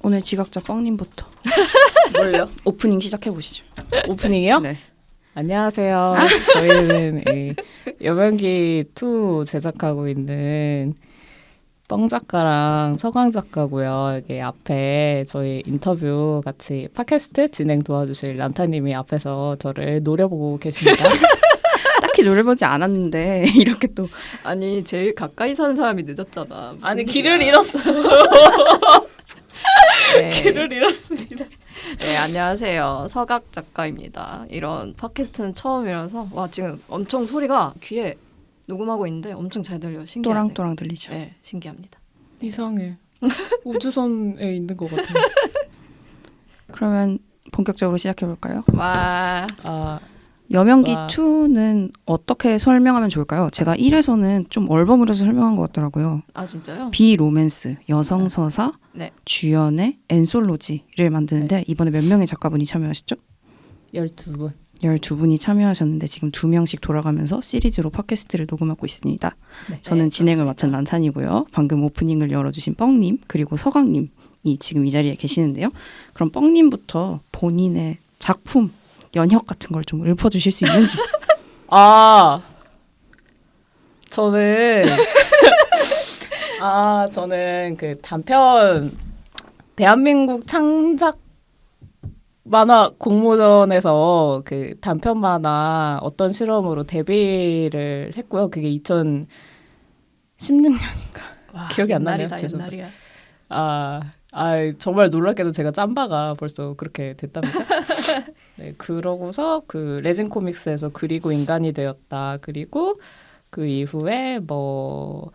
오늘 지각자 뻥님부터 뭘요? 오프닝 시작해 보시죠. 오프닝이요? 네. 안녕하세요. 저희는 여명기 2 제작하고 있는 뻥 작가랑 서강 작가고요. 여기 앞에 저희 인터뷰 같이 팟캐스트 진행 도와주실 란타님이 앞에서 저를 노려보고 계십니다. 딱히 노려보지 않았는데 이렇게 또 아니 제일 가까이 사는 사람이 늦었잖아. 아니 길을 잃었어. 네. 길을 잃었습니다. 네, 안녕하세요. 서각 작가입니다. 이런 팟캐스트는 처음이라서 와 지금 엄청 소리가 귀에 녹음하고 있는데 엄청 잘 들려요. 신기하네. 또랑또랑 들리죠. 네, 신기합니다. 이상해. 우주선에 있는 것 같아요. 그러면 본격적으로 시작해 볼까요? 와, 여명기 와. 2는 어떻게 설명하면 좋을까요? 제가 1에서는 좀 얼버무려서 설명한 것 같더라고요. 아 진짜요? 비로맨스, 여성 서사, 네. 주연의 엔솔로지를 만드는데 이번에 몇 명의 작가분이 참여하셨죠? 12분. 12분이 참여하셨는데 지금 2명씩 돌아가면서 시리즈로 팟캐스트를 녹음하고 있습니다. 네. 저는 진행을 그렇습니다. 맡은 란산이고요. 방금 오프닝을 열어주신 뻥님 그리고 서강님이 지금 이 자리에 계시는데요. 그럼 뻥님부터 본인의 작품, 연혁 같은 걸 좀 읊어주실 수 있는지. 저는 그 단편 대한민국 창작 만화 공모전에서 그 단편 만화 어떤 실험으로 데뷔를 했고요. 그게 2016년인가 기억이 안 나네요. 옛날이다, 죄송합니다. 옛날이야. 정말 놀랍게도 제가 짬바가 벌써 그렇게 됐답니다. 네, 그러고서 그 레진 코믹스에서 그리고 인간이 되었다. 그리고 그 이후에 뭐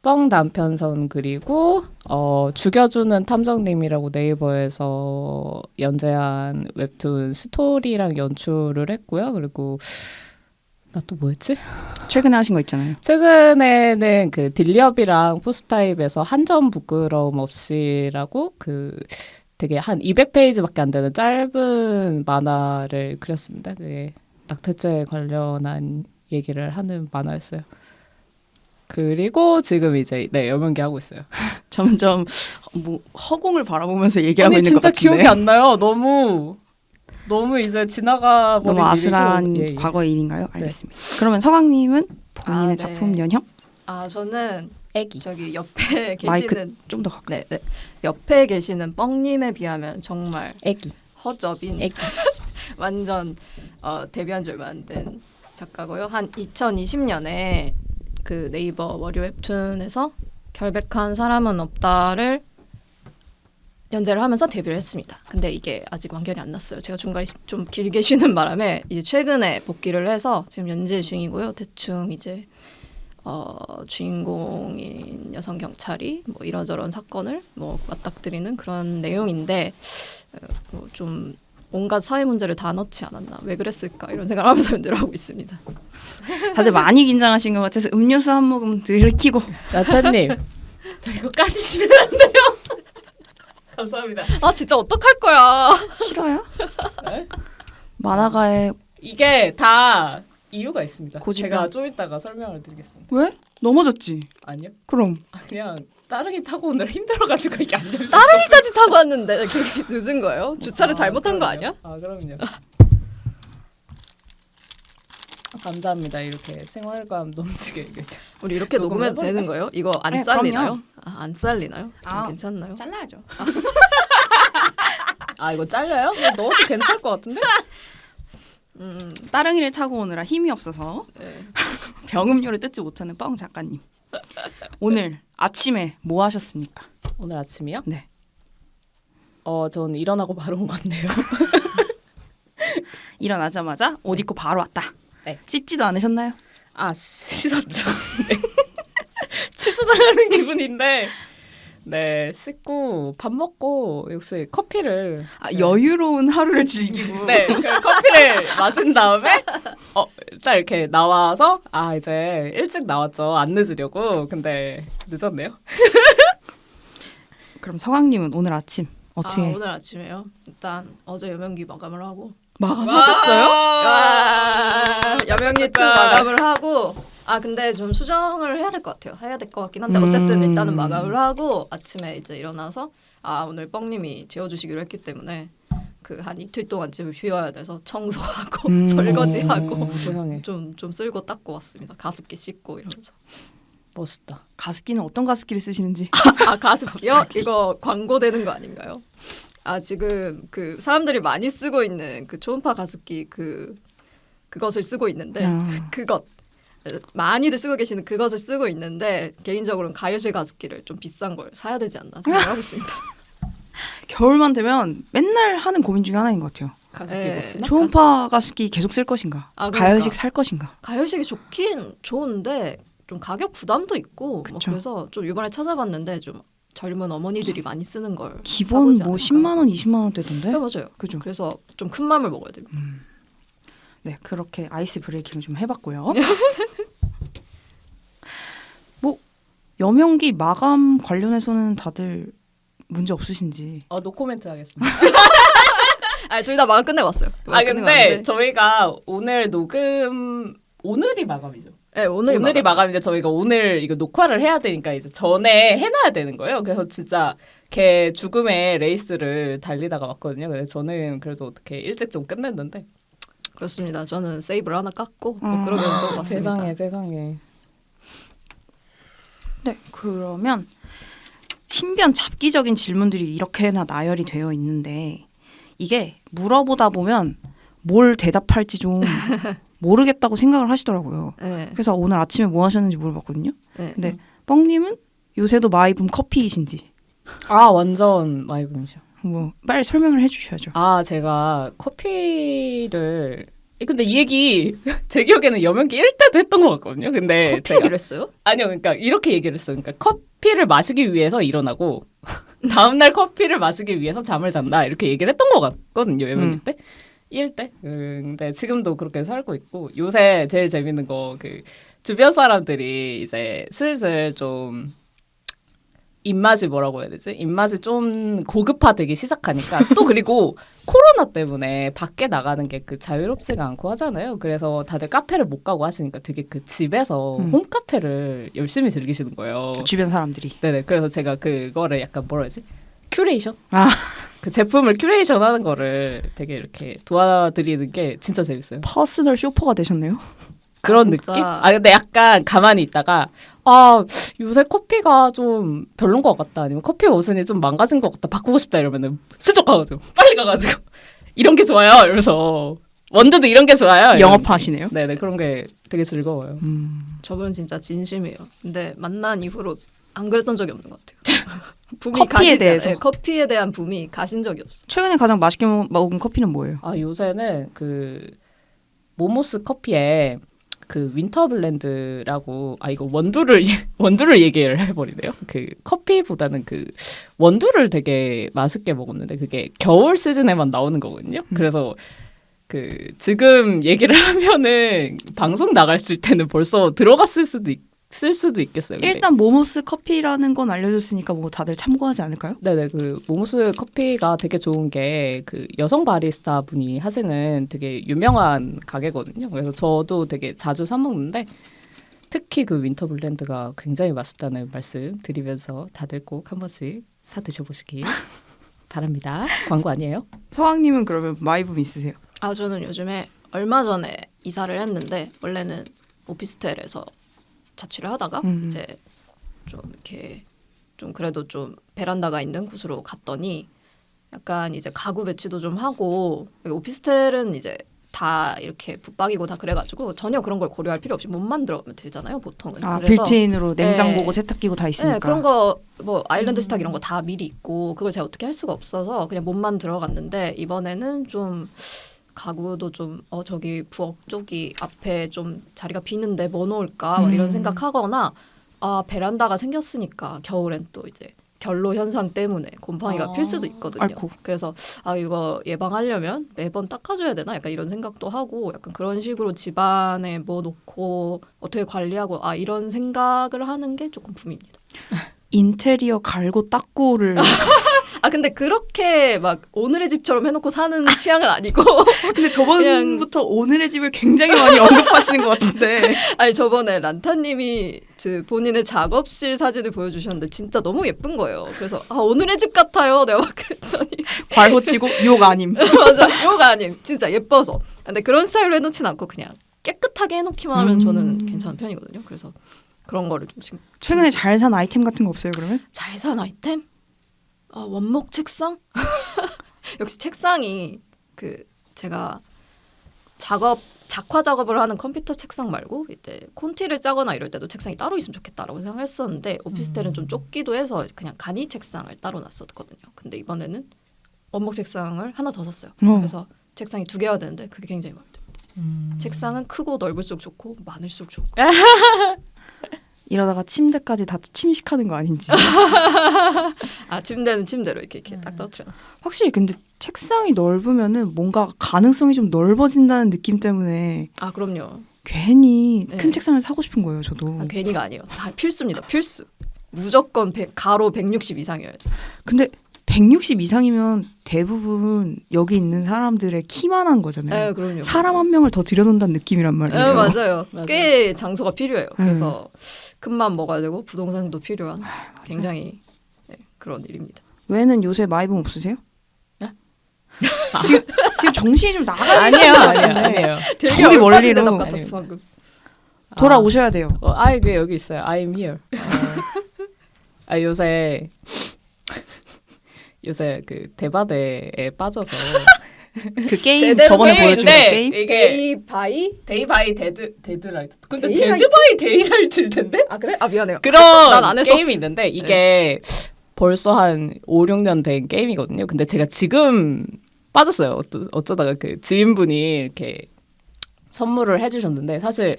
뻥 단편선 그리고 죽여주는 탐정님이라고 네이버에서 연재한 웹툰 스토리랑 연출을 했고요. 그리고 나 또 뭐였지? 최근에 하신 거 있잖아요. 최근에는 그 딜리업이랑 포스타입에서 한 점 부끄러움 없이라고 그 되게 한 200페이지밖에 안 되는 짧은 만화를 그렸습니다. 그게 낙태죄에 관련한 얘기를 하는 만화였어요. 그리고 지금 이제 여명기 하고 있어요. 점점 뭐 허공을 바라보면서 얘기하고 아니 있는 것 진짜 같은데. 기억이 안 나요. 너무 이제 지나가 버린 너무 아슬한 일이고. 예. 과거의 일인가요? 알겠습니다. 그러면 서강님은 본인의 네. 작품 연혁? 아 저는 애기. 저기 옆에 마이크 계시는 좀 더 가까이. 네. 옆에 계시는 뻥님에 비하면 정말 애기. 허접인 애기. 완전 데뷔한 지 얼마 안 된 작가고요. 한 2020년에 그 네이버 월요 웹툰에서 결백한 사람은 없다를 연재를 하면서 데뷔를 했습니다. 근데 이게 아직 완결이 안 났어요. 제가 중간에 좀 길게 쉬는 바람에 이제 최근에 복귀를 해서 지금 연재 중이고요. 대충 이제 주인공인 여성 경찰이 뭐 이러저런 사건을 뭐 맞닥뜨리는 그런 내용인데 좀 온갖 사회 문제를 다 넣지 않았나, 왜 그랬을까 이런 생각을 하면서 연재를 하고 있습니다. 다들 많이 긴장하신 것 같아서 음료수 한 모금 들이키고. 나타님, 저 이거 까주시면 안 돼요? 감사합니다. 아 진짜 어떡할 거야. 싫어요? 네? 만화가의 이게 다 이유가 있습니다. 고집이요? 제가 좀 이따가 설명을 드리겠습니다. 왜? 넘어졌지. 아니요? 그럼 그냥 따릉이 타고 오느라 힘들어가지고 이게 안 열려. 따릉이까지 타고 왔는데 그게 늦은 거예요? 주차를 잘못한 거 아니야? 그럼요. 감사합니다. 이렇게 생활감 넘치게 얘기해. 우리 이렇게 녹음해도 녹음해볼까요? 되는 거예요? 이거 안 네, 잘리나요? 안 잘리나요? 좀 아. 괜찮나요? 잘라야죠. 이거 잘려요? 넣어도 괜찮을 것 같은데? 따릉이를 타고 오느라 힘이 없어서 네. 병음료를 뜯지 못하는 뻥 작가님. 오늘 아침에 뭐 하셨습니까? 오늘 아침이요? 네. 전 일어나고 바로 온 건데요. 일어나자마자 옷 입고 바로 왔다. 네. 씻지도 않으셨나요? 씻었죠. 네. 취소당하는 기분인데 네, 씻고 밥 먹고 역시 커피를 여유로운 하루를 즐기고. 네, 그 커피를 마신 다음에 딱 이렇게 나와서 이제 일찍 나왔죠. 안 늦으려고. 근데 늦었네요. 그럼 서강님은 오늘 아침 어떻게 오늘 아침에요? 일단 어제 여명기 마감을 하고 마감하셨어요? 여명기 2 마감을 하고 아 근데 좀 수정을 해야 될 것 같아요. 해야 될 것 같긴 한데 어쨌든 일단은 마감을 하고 아침에 이제 일어나서 아 오늘 뻥님이 재워주시기로 했기 때문에 그 한 이틀 동안 집을 비워야 돼서 청소하고 설거지하고 세상에. 좀 쓸고 닦고 왔습니다. 가습기 씻고 이러면서. 멋있다. 가습기는 어떤 가습기를 쓰시는지. 아 가습기요? 이거 광고되는 거 아닌가요? 아 지금 그 사람들이 많이 쓰고 있는 그 초음파 가습기 그것을 쓰고 있는데 그것 많이들 쓰고 계시는 그것을 쓰고 있는데 개인적으로는 가열실 가습기를 좀 비싼 걸 사야 되지 않나 생각하고 있습니다. 겨울만 되면 맨날 하는 고민 중에 하나인 것 같아요. 가습기 네. 못 쓰나? 초음파 가습기 계속 쓸 것인가? 아, 그러니까. 가열식 살 것인가? 가열식이 좋긴 좋은데 좀 가격 부담도 있고 뭐 그쵸. 그래서 좀 이번에 찾아봤는데 좀 젊은 어머니들이 많이 쓰는 걸 기본 사보지 뭐 않을까. 10만 원, 20만 원대던데? 네 맞아요. 그죠? 그래서 좀 큰 맘을 먹어야 됩니다. 네, 그렇게 아이스 브레이킹을 좀 해봤고요. 뭐 여명기 마감 관련해서는 다들 문제 없으신지. 노코멘트 하겠습니다. 아 둘 다 마감 끝내봤어요. 아 근데 저희가 오늘 오늘이 마감이죠. 네, 오늘이 마감인데 저희가 오늘 이거 녹화를 해야 되니까 이제 전에 해놔야 되는 거예요. 그래서 진짜 걔 죽음의 레이스를 달리다가 왔거든요. 그래서 저는 그래도 어떻게 일찍 좀 끝냈는데 그렇습니다. 저는 세이브를 하나 깎고 뭐 그러면서 왔습니다. 세상에. 네, 그러면 신변 잡기적인 질문들이 이렇게나 나열이 되어 있는데 이게 물어보다 보면 뭘 대답할지 좀 모르겠다고 생각을 하시더라고요. 네. 그래서 오늘 아침에 뭐 하셨는지 물어봤거든요. 네. 근데 뻥님은 요새도 마이붐 커피이신지 아 완전 마이분이죠. 뭐 빨리 설명을 해주셔야죠. 아 제가 커피를 근데 이 얘기 제 기억에는 여명기 1때도 했던 것 같거든요. 근데 커피 얘기를 했어요? 아니요, 그러니까 이렇게 얘기를 했어요. 그러니까 커피를 마시기 위해서 일어나고 다음날 커피를 마시기 위해서 잠을 잔다 이렇게 얘기를 했던 것 같거든요. 여명기 때 1때. 근데 지금도 그렇게 살고 있고 요새 제일 재밌는 거 그 주변 사람들이 이제 슬슬 좀 입맛이 뭐라고 해야 되지? 입맛이 좀 고급화되기 시작하니까 또 그리고 코로나 때문에 밖에 나가는 게 그 자유롭지가 않고 하잖아요. 그래서 다들 카페를 못 가고 하시니까 되게 그 집에서 홈카페를 열심히 즐기시는 거예요. 주변 사람들이. 네네. 그래서 제가 그거를 약간 뭐라 해야지? 큐레이션? 아. 그 제품을 큐레이션 하는 거를 되게 이렇게 도와드리는 게 진짜 재밌어요. 퍼스널 쇼퍼가 되셨네요. 그런 진짜. 느낌? 근데 약간 가만히 있다가 요새 커피가 좀 별론 것 같다 아니면 커피 머신이 좀 망가진 것 같다 바꾸고 싶다 이러면은 슬쩍 가가지고 빨리 가가지고 이런 게 좋아요 이러면서 원두도 이런 게 좋아요 영업하시네요. 네네 그런 게 되게 즐거워요. 저분 진짜 진심이에요. 근데 만난 이후로 안 그랬던 적이 없는 것 같아요. 붐이 커피에 대해서. 네, 커피에 대한 붐이 가신 적이 없어. 최근에 가장 맛있게 먹은 커피는 뭐예요? 요새는 그 모모스 커피에 그 윈터 블렌드라고 이거 원두를 얘기를 해버리네요. 그 커피보다는 그 원두를 되게 맛있게 먹었는데 그게 겨울 시즌에만 나오는 거거든요. 그래서 그 지금 얘기를 하면은 방송 나갔을 때는 벌써 들어갔을 수도 있겠어요. 근데. 일단 모모스 커피라는 건 알려줬으니까 뭐 다들 참고하지 않을까요? 네네 그 모모스 커피가 되게 좋은 게 그 여성 바리스타 분이 하시는 되게 유명한 가게거든요. 그래서 저도 되게 자주 사 먹는데 특히 그 윈터 블렌드가 굉장히 맛있다는 말씀 드리면서 다들 꼭 한 번씩 사 드셔보시기 바랍니다. 광고 아니에요? 서왕님은 그러면 마이붐 있으세요? 저는 요즘에 얼마 전에 이사를 했는데 원래는 오피스텔에서 자취를 하다가 이제 좀 이렇게 좀 그래도 좀 베란다가 있는 곳으로 갔더니 약간 이제 가구 배치도 좀 하고 오피스텔은 이제 다 이렇게 붙박이고 다 그래가지고 전혀 그런 걸 고려할 필요 없이 몸만 들어가면 되잖아요 보통은. 그래서 빌트인으로 냉장고고 네. 세탁기고 다 있으니까. 네, 그런 거 뭐 아일랜드 식탁 이런 거 다 미리 있고 그걸 제가 어떻게 할 수가 없어서 그냥 몸만 들어갔는데 이번에는 좀 가구도 좀 저기 부엌 쪽이 앞에 좀 자리가 비는데 뭐 놓을까 막 이런 생각하거나 베란다가 생겼으니까 겨울엔 또 이제 결로 현상 때문에 곰팡이가 필 수도 있거든요. 아이고. 그래서 이거 예방하려면 매번 닦아줘야 되나 약간 이런 생각도 하고 약간 그런 식으로 집안에 뭐 놓고 어떻게 관리하고 이런 생각을 하는 게 조금 붐입니다. 인테리어 갈고 닦고를 아 근데 그렇게 막 오늘의 집처럼 해놓고 사는 취향은 아니고 근데 저번부터 오늘의 집을 굉장히 많이 언급하시는 것 같은데. 아니 저번에 란타님이 그 본인의 작업실 사진을 보여주셨는데 진짜 너무 예쁜 거예요. 그래서 아 오늘의 집 같아요. 내가 막 그랬더니 괄호치고 욕 아님. 맞아 욕 아님 진짜 예뻐서. 근데 그런 스타일로 해놓진 않고 그냥 깨끗하게 해놓기만 하면 저는 괜찮은 편이거든요. 그래서 그런 거를 좀 지금 최근에 잘 산 아이템 같은 거 없어요 그러면? 잘 산 아이템? 아, 원목 책상? 역시 책상이 그 제가 작화 작업을 하는 컴퓨터 책상 말고 이때 콘티를 짜거나 이럴 때도 책상이 따로 있으면 좋겠다라고 생각했었는데 오피스텔은 좀 좁기도 해서 그냥 간이 책상을 따로 놨었거든요. 근데 이번에는 원목 책상을 하나 더 샀어요. 그래서 책상이 2개가 되는데 그게 굉장히 마음에 듭니다. 책상은 크고 넓을수록 좋고 많을수록 좋고. 이러다가 침대까지 다 침식하는 거 아닌지. 아 침대는 침대로 이렇게 딱 떨어뜨려놨어요. 확실히 근데 책상이 넓으면은 뭔가 가능성이 좀 넓어진다는 느낌 때문에 아 그럼요. 괜히 네. 큰 책상을 사고 싶은 거예요 저도. 아, 괜히가 아니에요. 다 필수입니다. 필수. 무조건 가로 160 이상이어야 돼. 근데 160 이상이면 대부분 여기 있는 사람들의 키만한 거잖아요. 네, 그럼요. 사람 한 명을 더 들여놓는다는 느낌이란 말이에요. 네, 맞아요. 맞아요. 꽤 장소가 필요해요. 그래서 큰맘 먹어야 되고 부동산도 필요한 굉장히 그런 일입니다. 외에는 요새 마이봉 없으세요? 네? 지금 정신이 좀 나가 아니에요, 있는 것 아니에요, 같은데 아니에요. 되게 저기 얼빠진 멀리로. 대답 같았어 아니에요. 방금. 돌아오셔야 돼요. 그 여기 있어요. I'm here. 요새 그 대바대에 빠져서 그 게임 제대로 저번에 게임인데 보여준 그 게임? 이게 데이바이? 데이바이 데드라이트. 근데 데이라이트? 데드바이 데이라이트일 텐데? 아 그래? 아 미안해요. 그런 난안 해서. 게임이 있는데 이게 벌써 한 5, 6년 된 게임이거든요. 근데 제가 지금 빠졌어요. 어쩌다가 그 지인분이 이렇게 선물을 해주셨는데 사실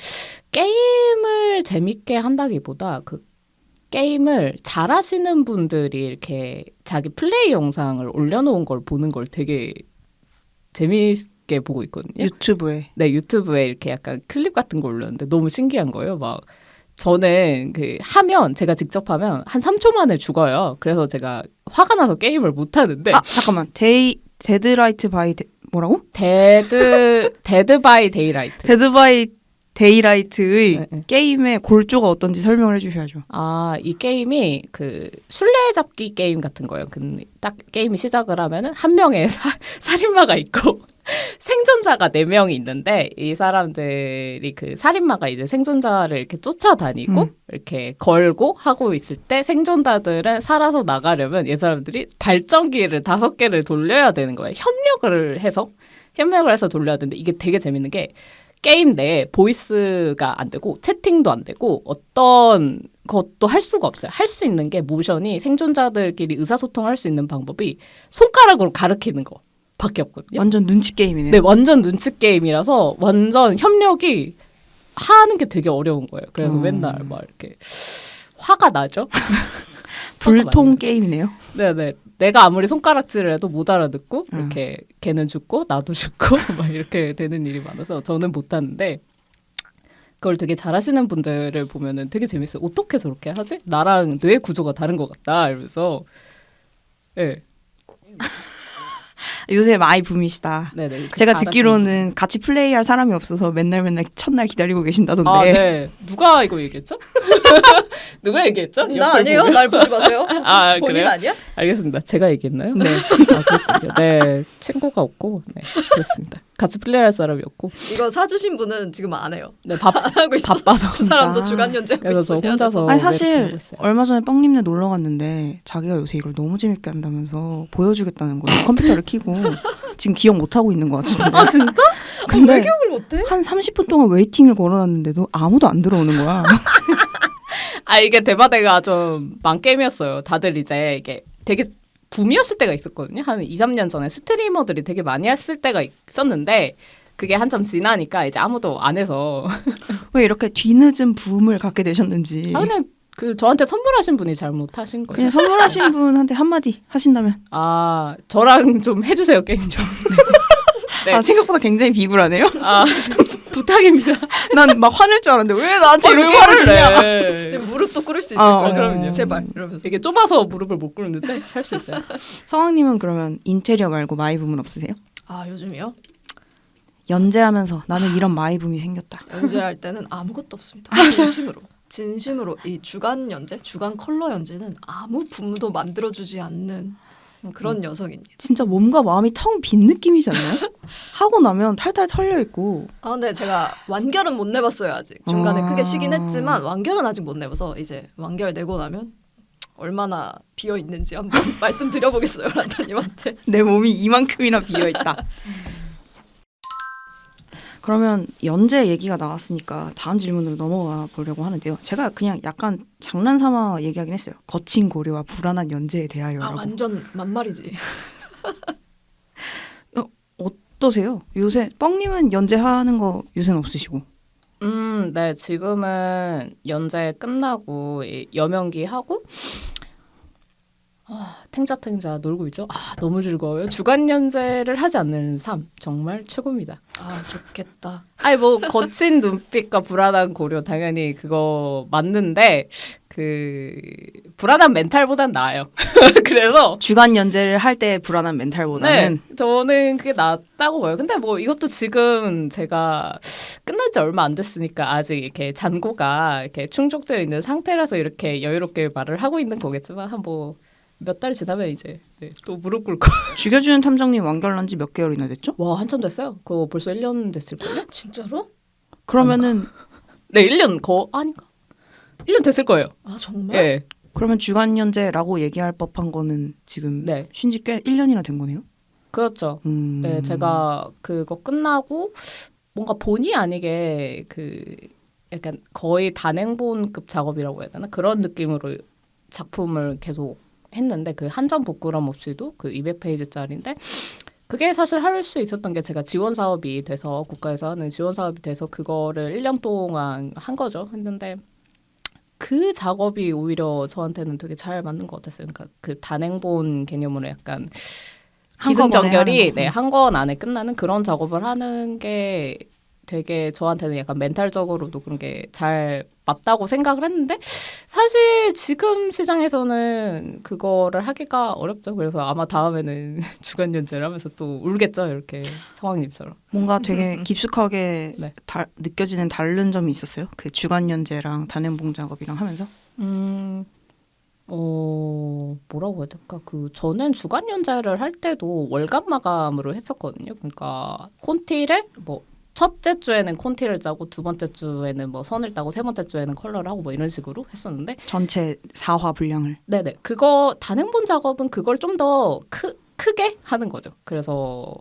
게임을 재밌게 한다기보다 그 게임을 잘하시는 분들이 이렇게 자기 플레이 영상을 올려놓은 걸 보는 걸 되게 재밌게 보고 있거든요. 유튜브에. 네, 유튜브에 이렇게 약간 클립 같은 거 올렸는데 너무 신기한 거예요. 막 저는 제가 직접 하면 한 3초 만에 죽어요. 그래서 제가 화가 나서 게임을 못 하는데 아 잠깐만. 데드라이트 바이 뭐라고? 데드 바이 데이라이트. 데드 바이 데이라이트의 네. 게임의 골조가 어떤지 설명을 해주셔야죠. 이 게임이 그 술래잡기 게임 같은 거예요. 딱 게임이 시작을 하면은 한 명의 살인마가 있고 생존자가 4명이 있는데 이 사람들이 그 살인마가 이제 생존자를 이렇게 쫓아다니고 이렇게 걸고 하고 있을 때 생존자들은 살아서 나가려면 이 사람들이 발전기를 5개를 돌려야 되는 거예요. 협력을 해서 돌려야 되는데 이게 되게 재밌는 게 게임 내에 보이스가 안 되고 채팅도 안 되고 어떤 것도 할 수가 없어요. 할 수 있는 게 모션이 생존자들끼리 의사소통할 수 있는 방법이 손가락으로 가리키는 거 밖에 없거든요. 완전 눈치 게임이네요. 네, 완전 눈치 게임이라서 완전 협력이 하는 게 되게 어려운 거예요. 그래서 맨날 막 이렇게 화가 나죠. 불통 게임이네요. 네네. 내가 아무리 손가락질을 해도 못 알아듣고 이렇게 걔는 죽고 나도 죽고 막 이렇게 되는 일이 많아서 저는 못하는데 그걸 되게 잘하시는 분들을 보면은 되게 재밌어요. 어떻게 저렇게 하지? 나랑 뇌 구조가 다른 것 같다 이러면서 네. 요새 마이 붐이시다. 네네. 제가 듣기로는 같이 플레이할 사람이 없어서 맨날 첫날 기다리고 계신다던데. 네. 누가 이거 얘기했죠? 누가 얘기했죠? 나 아니에요. 날 보지 마세요. 본인 그래요? 아니야? 알겠습니다. 제가 얘기했나요? 네. 그렇군요. 네. 친구가 없고 네. 그렇습니다. 같이 플레이할 사람이 없고 이거 사주신 분은 지금 안 해요. 네, 안 하고 있어. 바빠서 그 사람도 주간 연재하고 그래서 저 있어요. 혼자서 아니 네, 사실 보고 있어요. 얼마 전에 뻥님네 놀러 갔는데 자기가 요새 이걸 너무 재밌게 한다면서 보여주겠다는 거예요. 컴퓨터를 켜고 지금 기억 못 하고 있는 것 같은데. 아 진짜? 근데 왜 기억을 못해? 한 30분 동안 웨이팅을 걸어놨는데도 아무도 안 들어오는 거야. 이게 대바대가 좀 망게임이었어요. 다들 이제 이게 되게 붐이었을 때가 있었거든요. 한 2, 3년 전에 스트리머들이 되게 많이 했을 때가 있었는데 그게 한참 지나니까 이제 아무도 안 해서 왜 이렇게 뒤늦은 붐을 갖게 되셨는지. 그냥 저한테 선물하신 분이 잘못하신 거예요. 그냥 선물하신 분한테 한마디 하신다면. 저랑 좀 해주세요 게임 좀. 네. 생각보다 굉장히 비굴하네요. 부탁입니다. 난 막 화낼 줄 알았는데 왜 나한테 왜 이렇게 화를 해주냐. 내? 지금 무릎도 꿇을 수 있을 어, 거예요. 그럼요. 제발 이러면서. 되게 좁아서 무릎을 못 꿇는데 할 수 있어요. 서왕님은 그러면 인테리어 말고 마이붐은 없으세요? 아 요즘이요? 연재하면서 나는 이런 마이붐이 생겼다. 연재할 때는 아무것도 없습니다. 진심으로 이 주간 연재, 주간 컬러 연재는 아무 붐도 만들어주지 않는 그런 녀석입니다. 진짜 몸과 마음이 텅 빈 느낌이지 않나요? 하고 나면 탈탈 털려 있고. 아 근데 제가 완결은 못 내봤어요 아직. 중간에 아. 크게 쉬긴 했지만 완결은 아직 못 내봐서 이제 완결 내고 나면 얼마나 비어 있는지 한번 말씀드려보겠어요 란타님한테. 내 몸이 이만큼이나 비어 있다. 그러면 연재 얘기가 나왔으니까 다음 질문으로 넘어가 보려고 하는데요. 제가 그냥 약간 장난삼아 얘기하긴 했어요. 거친 고려와 불안한 연재에 아 대하여라고. 완전 만말이지. 어떠세요? 요새 뻥님은 연재하는 거 요새는 없으시고. 네, 지금은 연재 끝나고 여명기 하고 탱자탱자 놀고 있죠. 너무 즐거워요. 주간 연재를 하지 않는 삶 정말 최고입니다. 아 좋겠다. 아니 뭐 거친 눈빛과 불안한 고려 당연히 그거 맞는데 그 불안한 멘탈보단 나아요. 그래서 주간 연재를 할 때 불안한 멘탈보다는 네, 저는 그게 낫다고 봐요. 근데 뭐 이것도 지금 제가 끝난 지 얼마 안 됐으니까 아직 이렇게 잔고가 이렇게 충족되어 있는 상태라서 이렇게 여유롭게 말을 하고 있는 거겠지만 한 뭐 몇 달 지나면 이제 또 무릎 꿇고 죽여주는 탐정님 완결난 지 몇 개월이나 됐죠? 와 한참 됐어요. 그거 벌써 1년 됐을걸요? 진짜로? 그러면은 네 1년 아닌가? 1년 됐을 거예요. 아 정말? 예. 그러면 주간 연재라고 얘기할 법한 거는 지금 네. 쉰지 꽤 1년이나 된 거네요? 그렇죠. 네, 제가 그거 끝나고 뭔가 본의 아니게 그 약간 거의 단행본급 작업이라고 해야 되나? 그런 느낌으로 작품을 계속 했는데 그 한 점 부끄럼 없이도 그 200페이지짜리인데 그게 사실 할 수 있었던 게 제가 지원 사업이 돼서 국가에서 하는 지원 사업이 돼서 그거를 1년 동안 한 거죠. 했는데 그 작업이 오히려 저한테는 되게 잘 맞는 것 같았어요. 그러니까 그 단행본 개념으로 약간 기승전결이 한 권 안에 끝나는 그런 작업을 하는 게 되게 저한테는 약간 멘탈적으로도 그런 게 잘 맞다고 생각을 했는데 사실 지금 시장에서는 그거를 하기가 어렵죠. 그래서 아마 다음에는 주간 연재를 하면서 또 울겠죠. 이렇게 성황님처럼. 뭔가 되게 깊숙하게 네. 느껴지는 다른 점이 있었어요? 그 주간 연재랑 단행본 작업이랑 하면서? 뭐라고 해야 될까? 그 저는 주간 연재를 할 때도 월간 마감으로 했었거든요. 그러니까 콘티를 뭐 첫째 주에는 콘티를 짜고 두 번째 주에는 뭐 선을 따고 세 번째 주에는 컬러를 하고 뭐 이런 식으로 했었는데 전체 4화 분량을. 네네 그거 단행본 작업은 그걸 좀 더 크게 하는 거죠. 그래서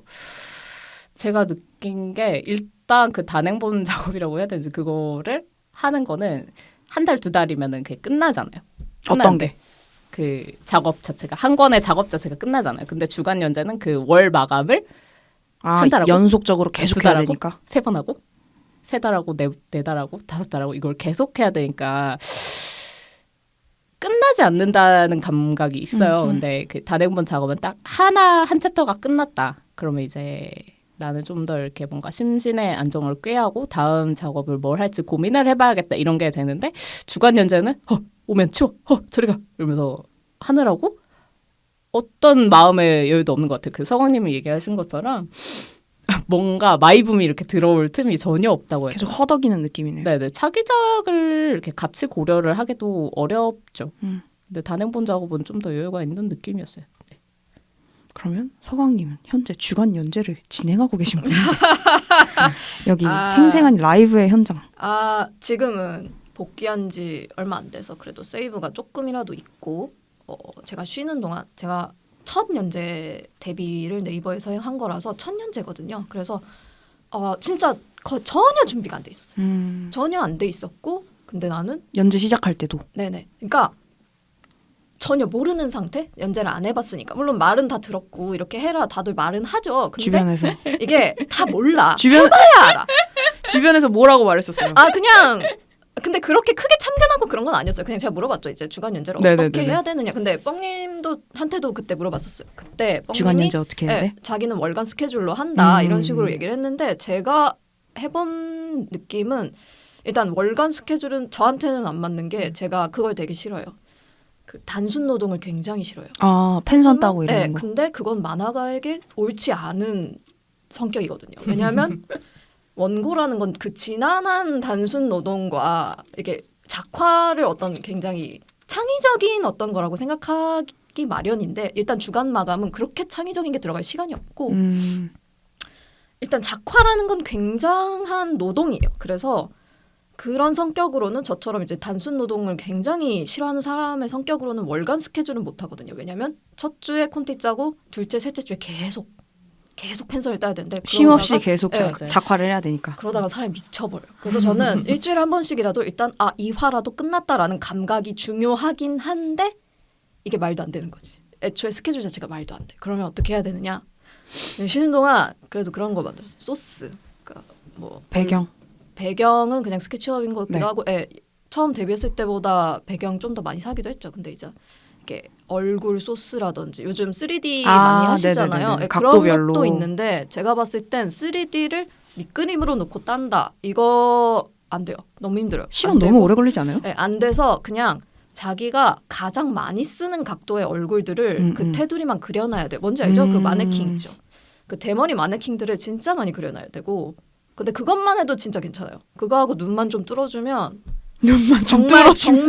제가 느낀 게 일단 그 단행본 작업이라고 해야 되는지 그거를 하는 거는 한 달 두 달이면은 그게 끝나잖아요. 어떤 게? 그 작업 자체가 한 권의 작업 자체가 끝나잖아요. 근데 주간 연재는 그 월 마감을 한 달 하고 연속적으로 계속 두 달 해야 하고 되니까. 세 번 하고 세 달하고 네 달하고 다섯 달하고 이걸 계속 해야 되니까 끝나지 않는다는 감각이 있어요. 근데 그 단행본 작업은 딱 한 챕터가 끝났다. 그러면 이제 나는 좀 더 이렇게 뭔가 심신의 안정을 꾀하고 다음 작업을 뭘 할지 고민을 해봐야겠다 이런 게 되는데 주간 연재는 오면 치워 저리 가 이러면서 하느라고 어떤 마음의 여유도 없는 것 같아요. 그 서광님이 얘기하신 것처럼 뭔가 마이붐이 이렇게 들어올 틈이 전혀 없다고 해요. 계속 허덕이는 느낌이네요. 네네. 차기작을 이렇게 같이 고려를 하기도 어렵죠. 근데 단행본 작업은 좀 더 여유가 있는 느낌이었어요. 네. 그러면 서광님은 현재 주간 연재를 진행하고 계신 분인데 여기 생생한 라이브의 현장. 지금은 복귀한 지 얼마 안 돼서 그래도 세이브가 조금이라도 있고 제가 쉬는 동안 제가 첫 연재 데뷔를 네이버에서 한 거라서 첫 연재거든요. 그래서 진짜 전혀 준비가 안 돼 있었어요. 전혀 안 돼 있었고 근데 나는 연재 시작할 때도 네네. 그러니까 전혀 모르는 상태? 연재를 안 해봤으니까 물론 말은 다 들었고 이렇게 해라 다들 말은 하죠. 근데 주변에서 이게 다 몰라. 주변 해봐야 알아. 주변에서 뭐라고 말했었어요? 그냥 근데 그렇게 크게 참견하고 그런 건 아니었어요. 그냥 제가 물어봤죠. 이제 주간 연재를 어떻게 네네네네. 해야 되느냐. 근데 뻥님도 한테도 그때 물어봤었어요. 그때 뻥님이 주간 연재 어떻게 해야 돼? 자기는 월간 스케줄로 한다 음. 이런 식으로 얘기를 했는데 제가 해본 느낌은 일단 월간 스케줄은 저한테는 안 맞는 게 제가 그걸 되게 싫어요. 그 단순 노동을 굉장히 싫어요. 아 펜션 따고 이러는 네, 거. 근데 그건 만화가에게 옳지 않은 성격이거든요. 왜냐하면 원고라는 건 그 지난한 단순 노동과 이게 작화를 어떤 굉장히 창의적인 어떤 거라고 생각하기 마련인데 일단 주간 마감은 그렇게 창의적인 게 들어갈 시간이 없고 일단 작화라는 건 굉장한 노동이에요. 그래서 그런 성격으로는 저처럼 이제 단순 노동을 굉장히 싫어하는 사람의 성격으로는 월간 스케줄은 못 하거든요. 왜냐하면 첫 주에 콘티 짜고 둘째, 셋째 주에 계속 펜서를 따야 되는데 쉼 없이 그러다가 계속 네, 작화를 해야 되니까. 그러다가 사람이 미쳐버려요. 그래서 저는 일주일에 한 번씩이라도 일단 이 화라도 끝났다라는 감각이 중요하긴 한데 이게 말도 안 되는 거지. 애초에 스케줄 자체가 말도 안 돼. 그러면 어떻게 해야 되느냐? 쉬는 동안 그래도 그런 거 만들었어요. 소스. 그러니까 뭐 배경은 그냥 스케치업인 것 같기도 네. 하고 처음 데뷔했을 때보다 배경 좀 더 많이 사기도 했죠. 근데 이제 이렇게 얼굴 소스라든지 요즘 3D 많이 하시잖아요. 네네네네. 그런 각도별로. 것도 있는데 제가 봤을 땐 3D를 밑그림으로 놓고 딴다. 이거 안 돼요. 너무 힘들어요. 시간 안 너무 되고, 오래 걸리지 않아요? 네, 안 돼서 그냥 자기가 가장 많이 쓰는 각도의 얼굴들을 그 테두리만 그려놔야 돼요. 뭔지 알죠? 그 마네킹 있죠. 그 대머리 마네킹들을 진짜 많이 그려놔야 되고 근데 그것만 해도 진짜 괜찮아요. 그거하고 눈만 좀 뚫어주면 눈만 좀 정말 뚫어주면.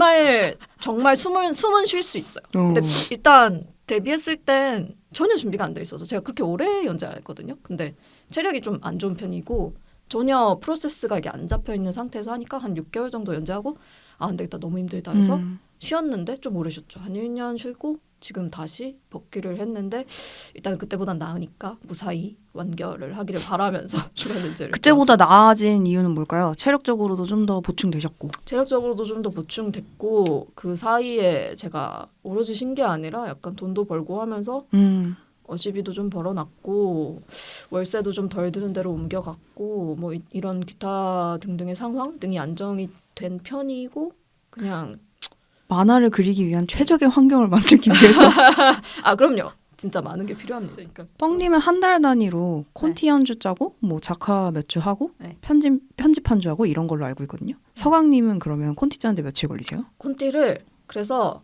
정말 숨은 쉴 수 있어요. 근데 일단 데뷔했을 땐 전혀 준비가 안 돼 있어서 제가 그렇게 오래 연재 안 했거든요. 근데 체력이 좀 안 좋은 편이고 전혀 프로세스가 이게 안 잡혀 있는 상태에서 하니까 한 6개월 정도 연재하고 안 되겠다 너무 힘들다 해서 쉬었는데 좀 오래 쉬었죠. 한 1년 쉬고 지금 다시 복귀를 했는데 일단 그때보단 나으니까 무사히 완결을 하기를 바라면서 주간 연재를 그때보다 나아진 이유는 뭘까요? 체력적으로도 좀 더 보충되셨고. 체력적으로도 좀 더 보충됐고 그 사이에 제가 오로지 쉰 게 아니라 약간 돈도 벌고 하면서 어시비도 좀 벌어놨고 월세도 좀 덜 드는 데로 옮겨갔고 뭐 이런 기타 등등의 상황 등이 안정이 된 편이고 그냥 만화를 그리기 위한 최적의 환경을 만들기 위해서. 그럼요. 진짜 많은 게 필요합니다. 그러니까. 뻥님은 한 달 단위로 콘티 한 주 짜고 뭐 작화 몇 주 하고 네. 편집 한 주 하고 이런 걸로 알고 있거든요. 서강님은 그러면 콘티 짜는데 며칠 걸리세요? 콘티를 그래서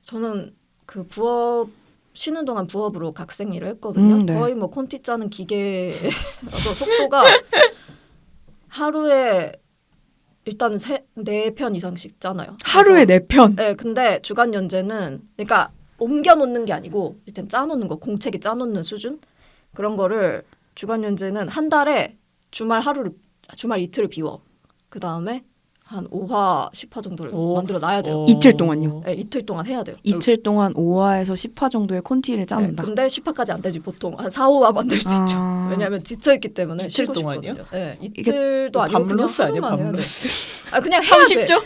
저는 그 부업 쉬는 동안 부업으로 각색 일을 했거든요. 네. 거의 뭐 콘티 짜는 기계라서 속도가 하루에 일단 4편 이상씩 짜나요. 하루에 4편. 네, 근데 주간 연재는 그러니까 옮겨 놓는 게 아니고 일단 짜놓는 거 공책에 짜놓는 수준 그런 거를 주간 연재는 한 달에 주말 이틀을 비워. 그 다음에 한 5화, 10화 정도를 만들어 놔야 돼요. 이틀 동안요? 네, 이틀 동안 해야 돼요. 이틀 동안 5화에서 10화 정도의 콘티를 네, 짜는다. 근데 10화까지 안 되지 보통 한 4, 5화 만들 수 있죠. 아. 왜냐하면 지쳐있기 때문에 이틀 쉬고 동안이요? 싶거든요. 네, 이틀도 아니고 그냥 밤루스 아니에요? 하루만 해야 돼. 밤루스. 그냥 해야 돼. 30조?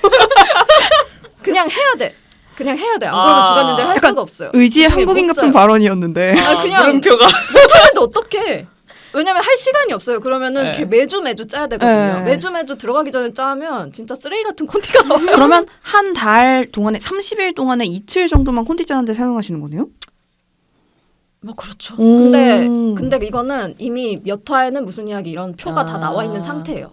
그냥 해야 돼. 그냥 해야 돼. 안 그러면 주간 연재를 할 약간 수가 없어요. 의지의 나중에 한국인 못 같은 짜요. 발언이었는데. 그냥 물음표가. 못하는데 어떡해. 왜냐면 할 시간이 없어요. 그러면은 네. 이렇게 매주 짜야 되거든요. 네. 매주 들어가기 전에 짜면 진짜 쓰레기 같은 콘티가 나와요. 그러면 한 달 동안에 30일 동안에 이틀 정도만 콘티 짜는데 사용하시는 거네요? 뭐 그렇죠. 오. 근데 이거는 이미 몇 화에는 무슨 이야기 이런 표가 다 나와 있는 상태예요.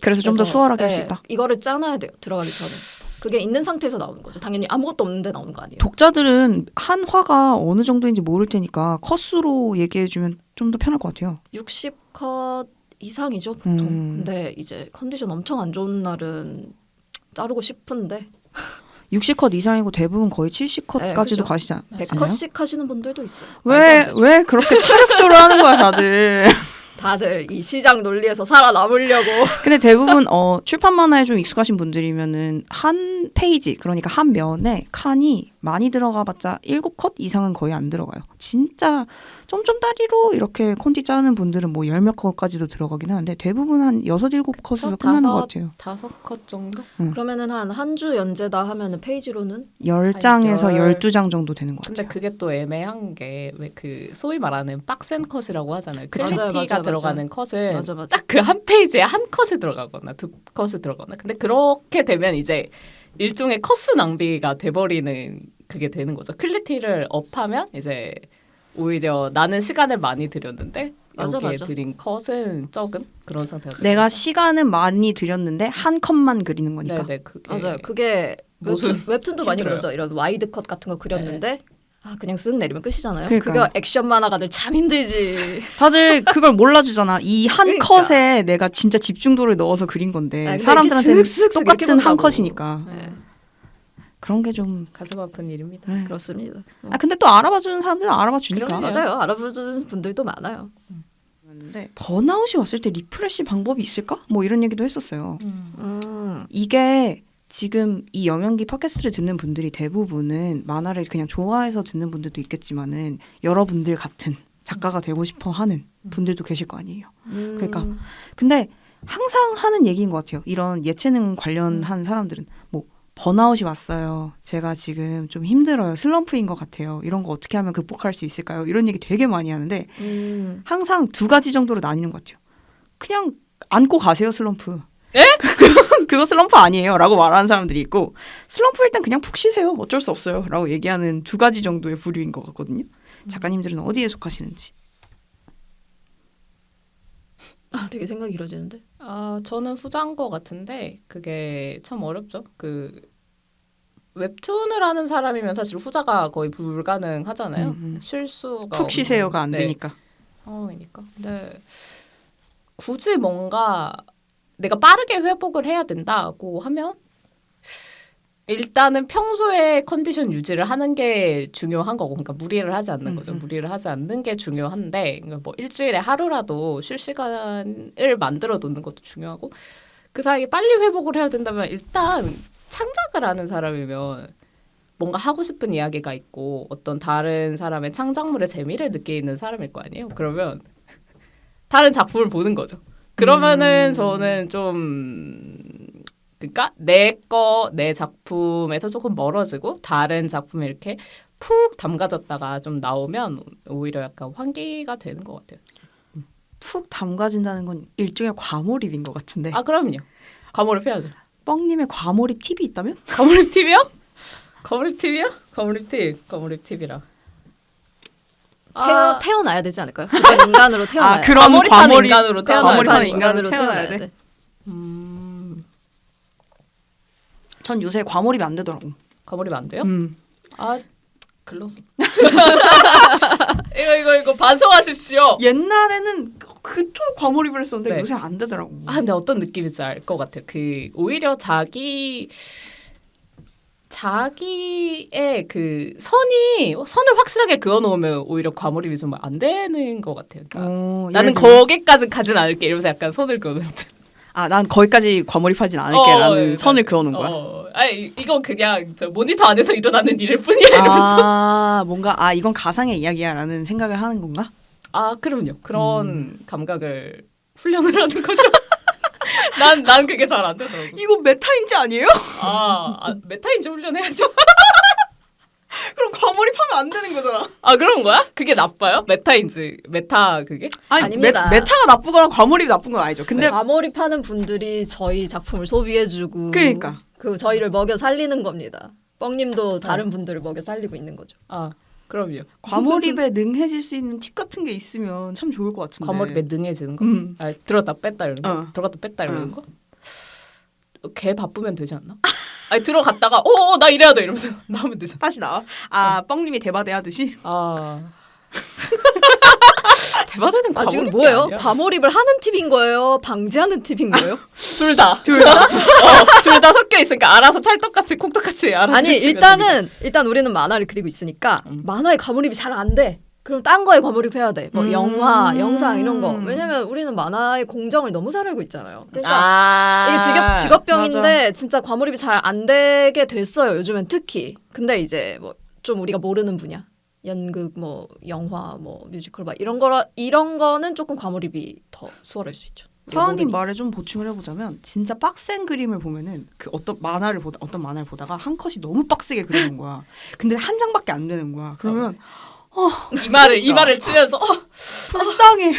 그래서 좀 더 수월하게 할 수 있다. 이거를 짜놔야 돼요. 들어가기 전에. 그게 있는 상태에서 나오는 거죠. 당연히 아무것도 없는데 나오는 거 아니에요. 독자들은 한 화가 어느 정도인지 모를 테니까 컷수로 얘기해주면 좀 더 편할 것 같아요. 60컷 이상이죠 보통. 근데 이제 컨디션 엄청 안 좋은 날은 자르고 싶은데 60컷 이상이고 대부분 거의 70컷까지도 그죠. 가시지 않아요? 100컷씩 하시는 분들도 있어요. 말도 안 되죠. 왜 그렇게 차력쇼를 하는 거야 다들. 다들 이 시장 논리에서 살아남으려고. 근데 대부분 출판 만화에 좀 익숙하신 분들이면은 한 페이지 그러니까 한 면에 칸이 많이 들어가봤자 7컷 이상은 거의 안 들어가요. 진짜 쫌쫌다리로 이렇게 콘티 짜는 분들은 뭐 10몇 컷까지도 들어가긴 하는데 대부분 한 6, 7컷에서 끝나는 것 같아요. 5컷 정도? 그러면은 한 주 연재다 하면은 페이지로는 10장에서 12장 정도 되는 것 근데 같아요. 그게 또 애매한 게 왜 그 소위 말하는 빡센 컷이라고 하잖아요. 맞아요, 클리티가 맞아요, 들어가는 컷은 맞아. 딱 그 한 페이지에 한 컷이 들어가거나 2컷이 들어가거나. 근데 그렇게 되면 이제 일종의 컷수 낭비가 돼버리는 그게 되는 거죠. 클리티를 업하면 이제 오히려 나는 시간을 많이 들였는데 맞아, 여기에 맞아. 들인 컷은 적은 그런 상태가 내가 되죠. 시간은 많이 들였는데 한 컷만 그리는 거니까. 네네 그게 맞아요. 그게 무슨 웹툰도 많이 힘들어요. 그러죠. 이런 와이드 컷 같은 거 그렸는데 아 그냥 쓱 내리면 끝이잖아요. 그러니까요. 그거 액션 만화가들 참 힘들지. 다들 그걸 몰라주잖아. 이 한 그러니까. 컷에 내가 진짜 집중도를 넣어서 그린 건데 근데 사람들한테는 이렇게 슥슥 이렇게 똑같은 한 본다고. 컷이니까. 네, 그런 게 좀. 가슴 아픈 일입니다. 네. 그렇습니다. 아 근데 또 알아봐주는 사람들은 알아봐주니까. 그럼요. 맞아요. 알아보는 분들도 많아요. 근데 번아웃이 왔을 때 리프레시 방법이 있을까? 뭐 이런 얘기도 했었어요. 음. 이게 지금 이 영양기 팟캐스트를 듣는 분들이 대부분은 만화를 그냥 좋아해서 듣는 분들도 있겠지만은 여러분들 같은 작가가 되고 싶어 하는 분들도 계실 거 아니에요. 그러니까 근데 항상 하는 얘기인 것 같아요. 이런 예체능 관련한 사람들은 뭐 번아웃이 왔어요. 제가 지금 좀 힘들어요. 슬럼프인 것 같아요. 이런 거 어떻게 하면 극복할 수 있을까요? 이런 얘기 되게 많이 하는데 항상 두 가지 정도로 나뉘는 것 같아요. 그냥 안고 가세요 슬럼프. 에? 그거 슬럼프 아니에요 라고 말하는 사람들이 있고 슬럼프일 땐 그냥 푹 쉬세요. 어쩔 수 없어요 라고 얘기하는 두 가지 정도의 부류인 것 같거든요. 작가님들은 어디에 속하시는지. 아 되게 생각이 길어지는데. 아 저는 후자인 것 같은데 그게 참 어렵죠. 그 웹툰을 하는 사람이면 사실 후자가 거의 불가능하잖아요. 쉴 수가 푹 쉬세요가 안 없는, 되니까. 상황이니까. 근데 굳이 뭔가 내가 빠르게 회복을 해야 된다고 하면 일단은 평소에 컨디션 유지를 하는 게 중요한 거고, 그러니까 무리를 하지 않는 거죠. 무리를 하지 않는 게 중요한데, 그러니까 뭐 일주일에 하루라도 쉴 시간을 만들어 놓는 것도 중요하고, 그 사이에 빨리 회복을 해야 된다면 일단 창작을 하는 사람이면 뭔가 하고 싶은 이야기가 있고 어떤 다른 사람의 창작물의 재미를 느끼는 사람일 거 아니에요. 그러면 다른 작품을 보는 거죠. 그러면은 저는 좀 그러니까 내 작품에서 조금 멀어지고 다른 작품에 이렇게 푹 담가졌다가 좀 나오면 오히려 약간 환기가 되는 것 같아요. 푹 담가진다는 건 일종의 과몰입인 것 같은데. 아 그럼요. 과몰입 해야죠. 뻥님의 과몰입 팁이 있다면? 과몰입 팁이요? 과몰입 팁이요? 과몰입 팁이라. 태어나야 되지 않을까요? 그런 인간으로 태어나야 돼. 그런 과몰입하는 과몰입 인간으로 태어나야 과몰입하는 돼. 인간으로 태어나야 돼. 전 요새 과몰입이 안 되더라고. 과몰입 안 돼요? 음. 아 글렀어. 이거 반성하십시오. 옛날에는 그토록 과몰입을 했었는데 네. 요새 안 되더라고. 아 근데 어떤 느낌인지 알 것 같아요. 그 오히려 자기의 그 선을 확실하게 그어놓으면 오히려 과몰입이 좀 안 되는 것 같아요. 그러니까 나는 거기까지 가진 않을게 이러면서 약간 선을 그어놓는. 난 거기까지 과몰입하진 않을게라는 선을 그어놓은 거야. 아니 이건 그냥 저 모니터 안에서 일어나는 일일 뿐이야 이러면서. 뭔가 이건 가상의 이야기야라는 생각을 하는 건가? 아 그럼요. 그런 감각을 훈련을 하는 거죠. 난 그게 잘 안 되더라고. 이거 메타인지 아니에요? 메타인지 훈련해야죠. 그럼 과몰입하면 안 되는 거잖아. 아 그런 거야? 그게 나빠요? 메타 그게? 아니 아닙니다. 메타가 나쁘거나 과몰입이 나쁜 건 아니죠. 근데 과몰입하는 분들이 저희 작품을 소비해주고 그러니까. 그 저희를 먹여 살리는 겁니다. 뻥님도 다른 분들을 먹여 살리고 있는 거죠. 아 그럼요. 과몰입에 능해질 수 있는 팁 같은 게 있으면 참 좋을 것 같은데. 과몰입에 능해지는 거? 들었다 뺐다 이러는 거? 들어갔다 뺐다 이러는 거? 걔 바쁘면 되지 않나? 아니 들어갔다가 나 이래야 돼 이러면서 나오면 되잖아. 다시 나와. 뻥님이 대바대 하듯이. 대바대는 과몰입이 지금 뭐예요? 아니야. 과몰입을 하는 팁인 거예요? 방지하는 팁인 거예요? 둘 다. 둘 다 섞여 있으니까 알아서 찰떡같이 콩떡같이 알아서. 아니 일단 우리는 만화를 그리고 있으니까 만화에 과몰입이 잘 안 돼. 그럼 딴 거에 과몰입해야 돼. 뭐 영화, 영상 이런 거. 왜냐면 우리는 만화의 공정을 너무 잘 알고 있잖아요. 그러니까 이게 직업병인데 맞아. 진짜 과몰입이 잘 안 되게 됐어요. 요즘엔 특히. 근데 이제 뭐 좀 우리가 모르는 분야. 연극, 뭐 영화, 뭐 뮤지컬 막 이런 거는 조금 과몰입이 더 수월할 수 있죠. 하은님 말에 좀 보충을 해보자면 진짜 빡센 그림을 보면은 그 어떤 만화를 보다가 한 컷이 너무 빡세게 그리는 거야. 근데 한 장밖에 안 되는 거야. 그러면 이마를 치면서 불쌍해.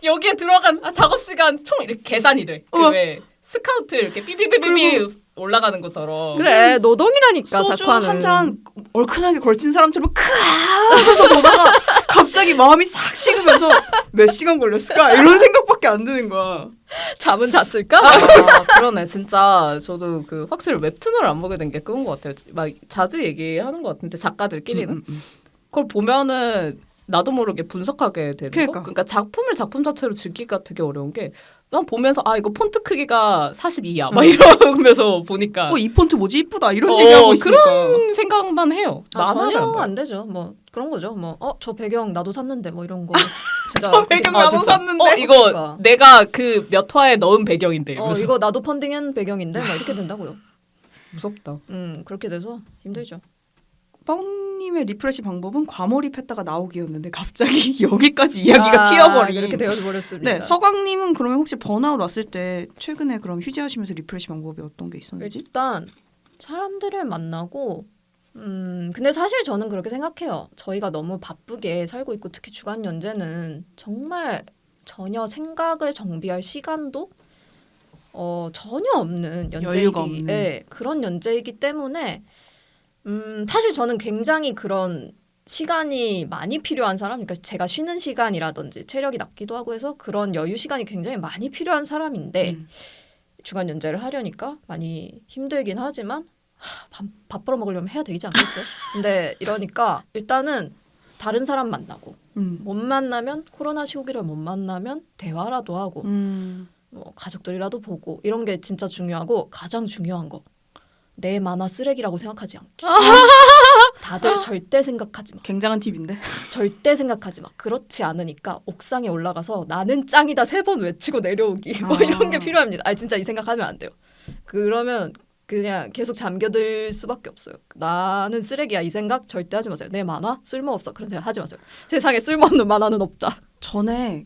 여기에 들어간 작업 시간 총 이렇게 계산이 돼. 왜 스카우트 이렇게 삐삐삐삐 올라가는 것처럼. 그래 노동이라니까 소주 작화는. 한 잔 얼큰하게 걸친 사람처럼 크아 하면서 보다가 갑자기 마음이 싹 식으면서 몇 시간 걸렸을까 이런 생각밖에 안 드는 거야. 잠은 잤을까? 아, 그러네. 진짜 저도 그 확실히 웹툰을 안 보게 된 게 그건 것 같아요. 막 자주 얘기하는 것 같은데 작가들끼리는 그걸 보면은 나도 모르게 분석하게 되는 거. 그러니까 작품을 작품 자체로 즐기기가 되게 어려운 게 난 보면서 아 이거 폰트 크기가 42야 막 이러면서 보니까 이 폰트 뭐지 이쁘다 이런 얘기하고 있으니까. 그런 생각만 해요. 전혀 만화를 안 되죠. 뭐 그런 거죠. 뭐 저 배경 나도 샀는데 뭐 이런 거. 진짜 저 배경 나도 진짜. 샀는데. 이거 그러니까. 내가 그 몇 화에 넣은 배경인데 이러면서. 이거 나도 펀딩한 배경인데 막 이렇게 된다고요. 무섭다. 그렇게 돼서 힘들죠. 뻥님의 리프레시 방법은 과몰입했다가 나오기였는데 갑자기 여기까지 이야기가 튀어버린. 이렇게 되어져 버렸습니다. 네, 서광님은 그러면 혹시 번아웃 왔을 때 최근에 그럼 휴지하시면서 리프레시 방법이 어떤 게 있었는지? 일단 사람들을 만나고 근데 사실 저는 그렇게 생각해요. 저희가 너무 바쁘게 살고 있고 특히 주간 연재는 정말 전혀 생각을 정비할 시간도 전혀 없는 여유가 없는. 연재이기 그런 연재이기 때문에 사실 저는 굉장히 그런 시간이 많이 필요한 사람, 그러니까 제가 쉬는 시간이라든지 체력이 낮기도 하고 해서 그런 여유 시간이 굉장히 많이 필요한 사람인데 주간 연재를 하려니까 많이 힘들긴 하지만 밥 벌어 먹으려면 해야 되지 않겠어요? 근데 이러니까 일단은 다른 사람 만나고 못 만나면 코로나 시국이라 못 만나면 대화라도 하고 뭐 가족들이라도 보고 이런 게 진짜 중요하고 가장 중요한 거 내 만화 쓰레기라고 생각하지 않기. 다들 절대 생각하지 마. 굉장한 팁인데. 절대 생각하지 마. 그렇지 않으니까 옥상에 올라가서 나는 짱이다 3번 외치고 내려오기. 뭐 이런 게 필요합니다. 진짜 이 생각하면 안 돼요. 그러면 그냥 계속 잠겨들 수밖에 없어요. 나는 쓰레기야 이 생각 절대 하지 마세요. 내 만화 쓸모없어. 그런 생각 하지 마세요. 세상에 쓸모없는 만화는 없다. 전에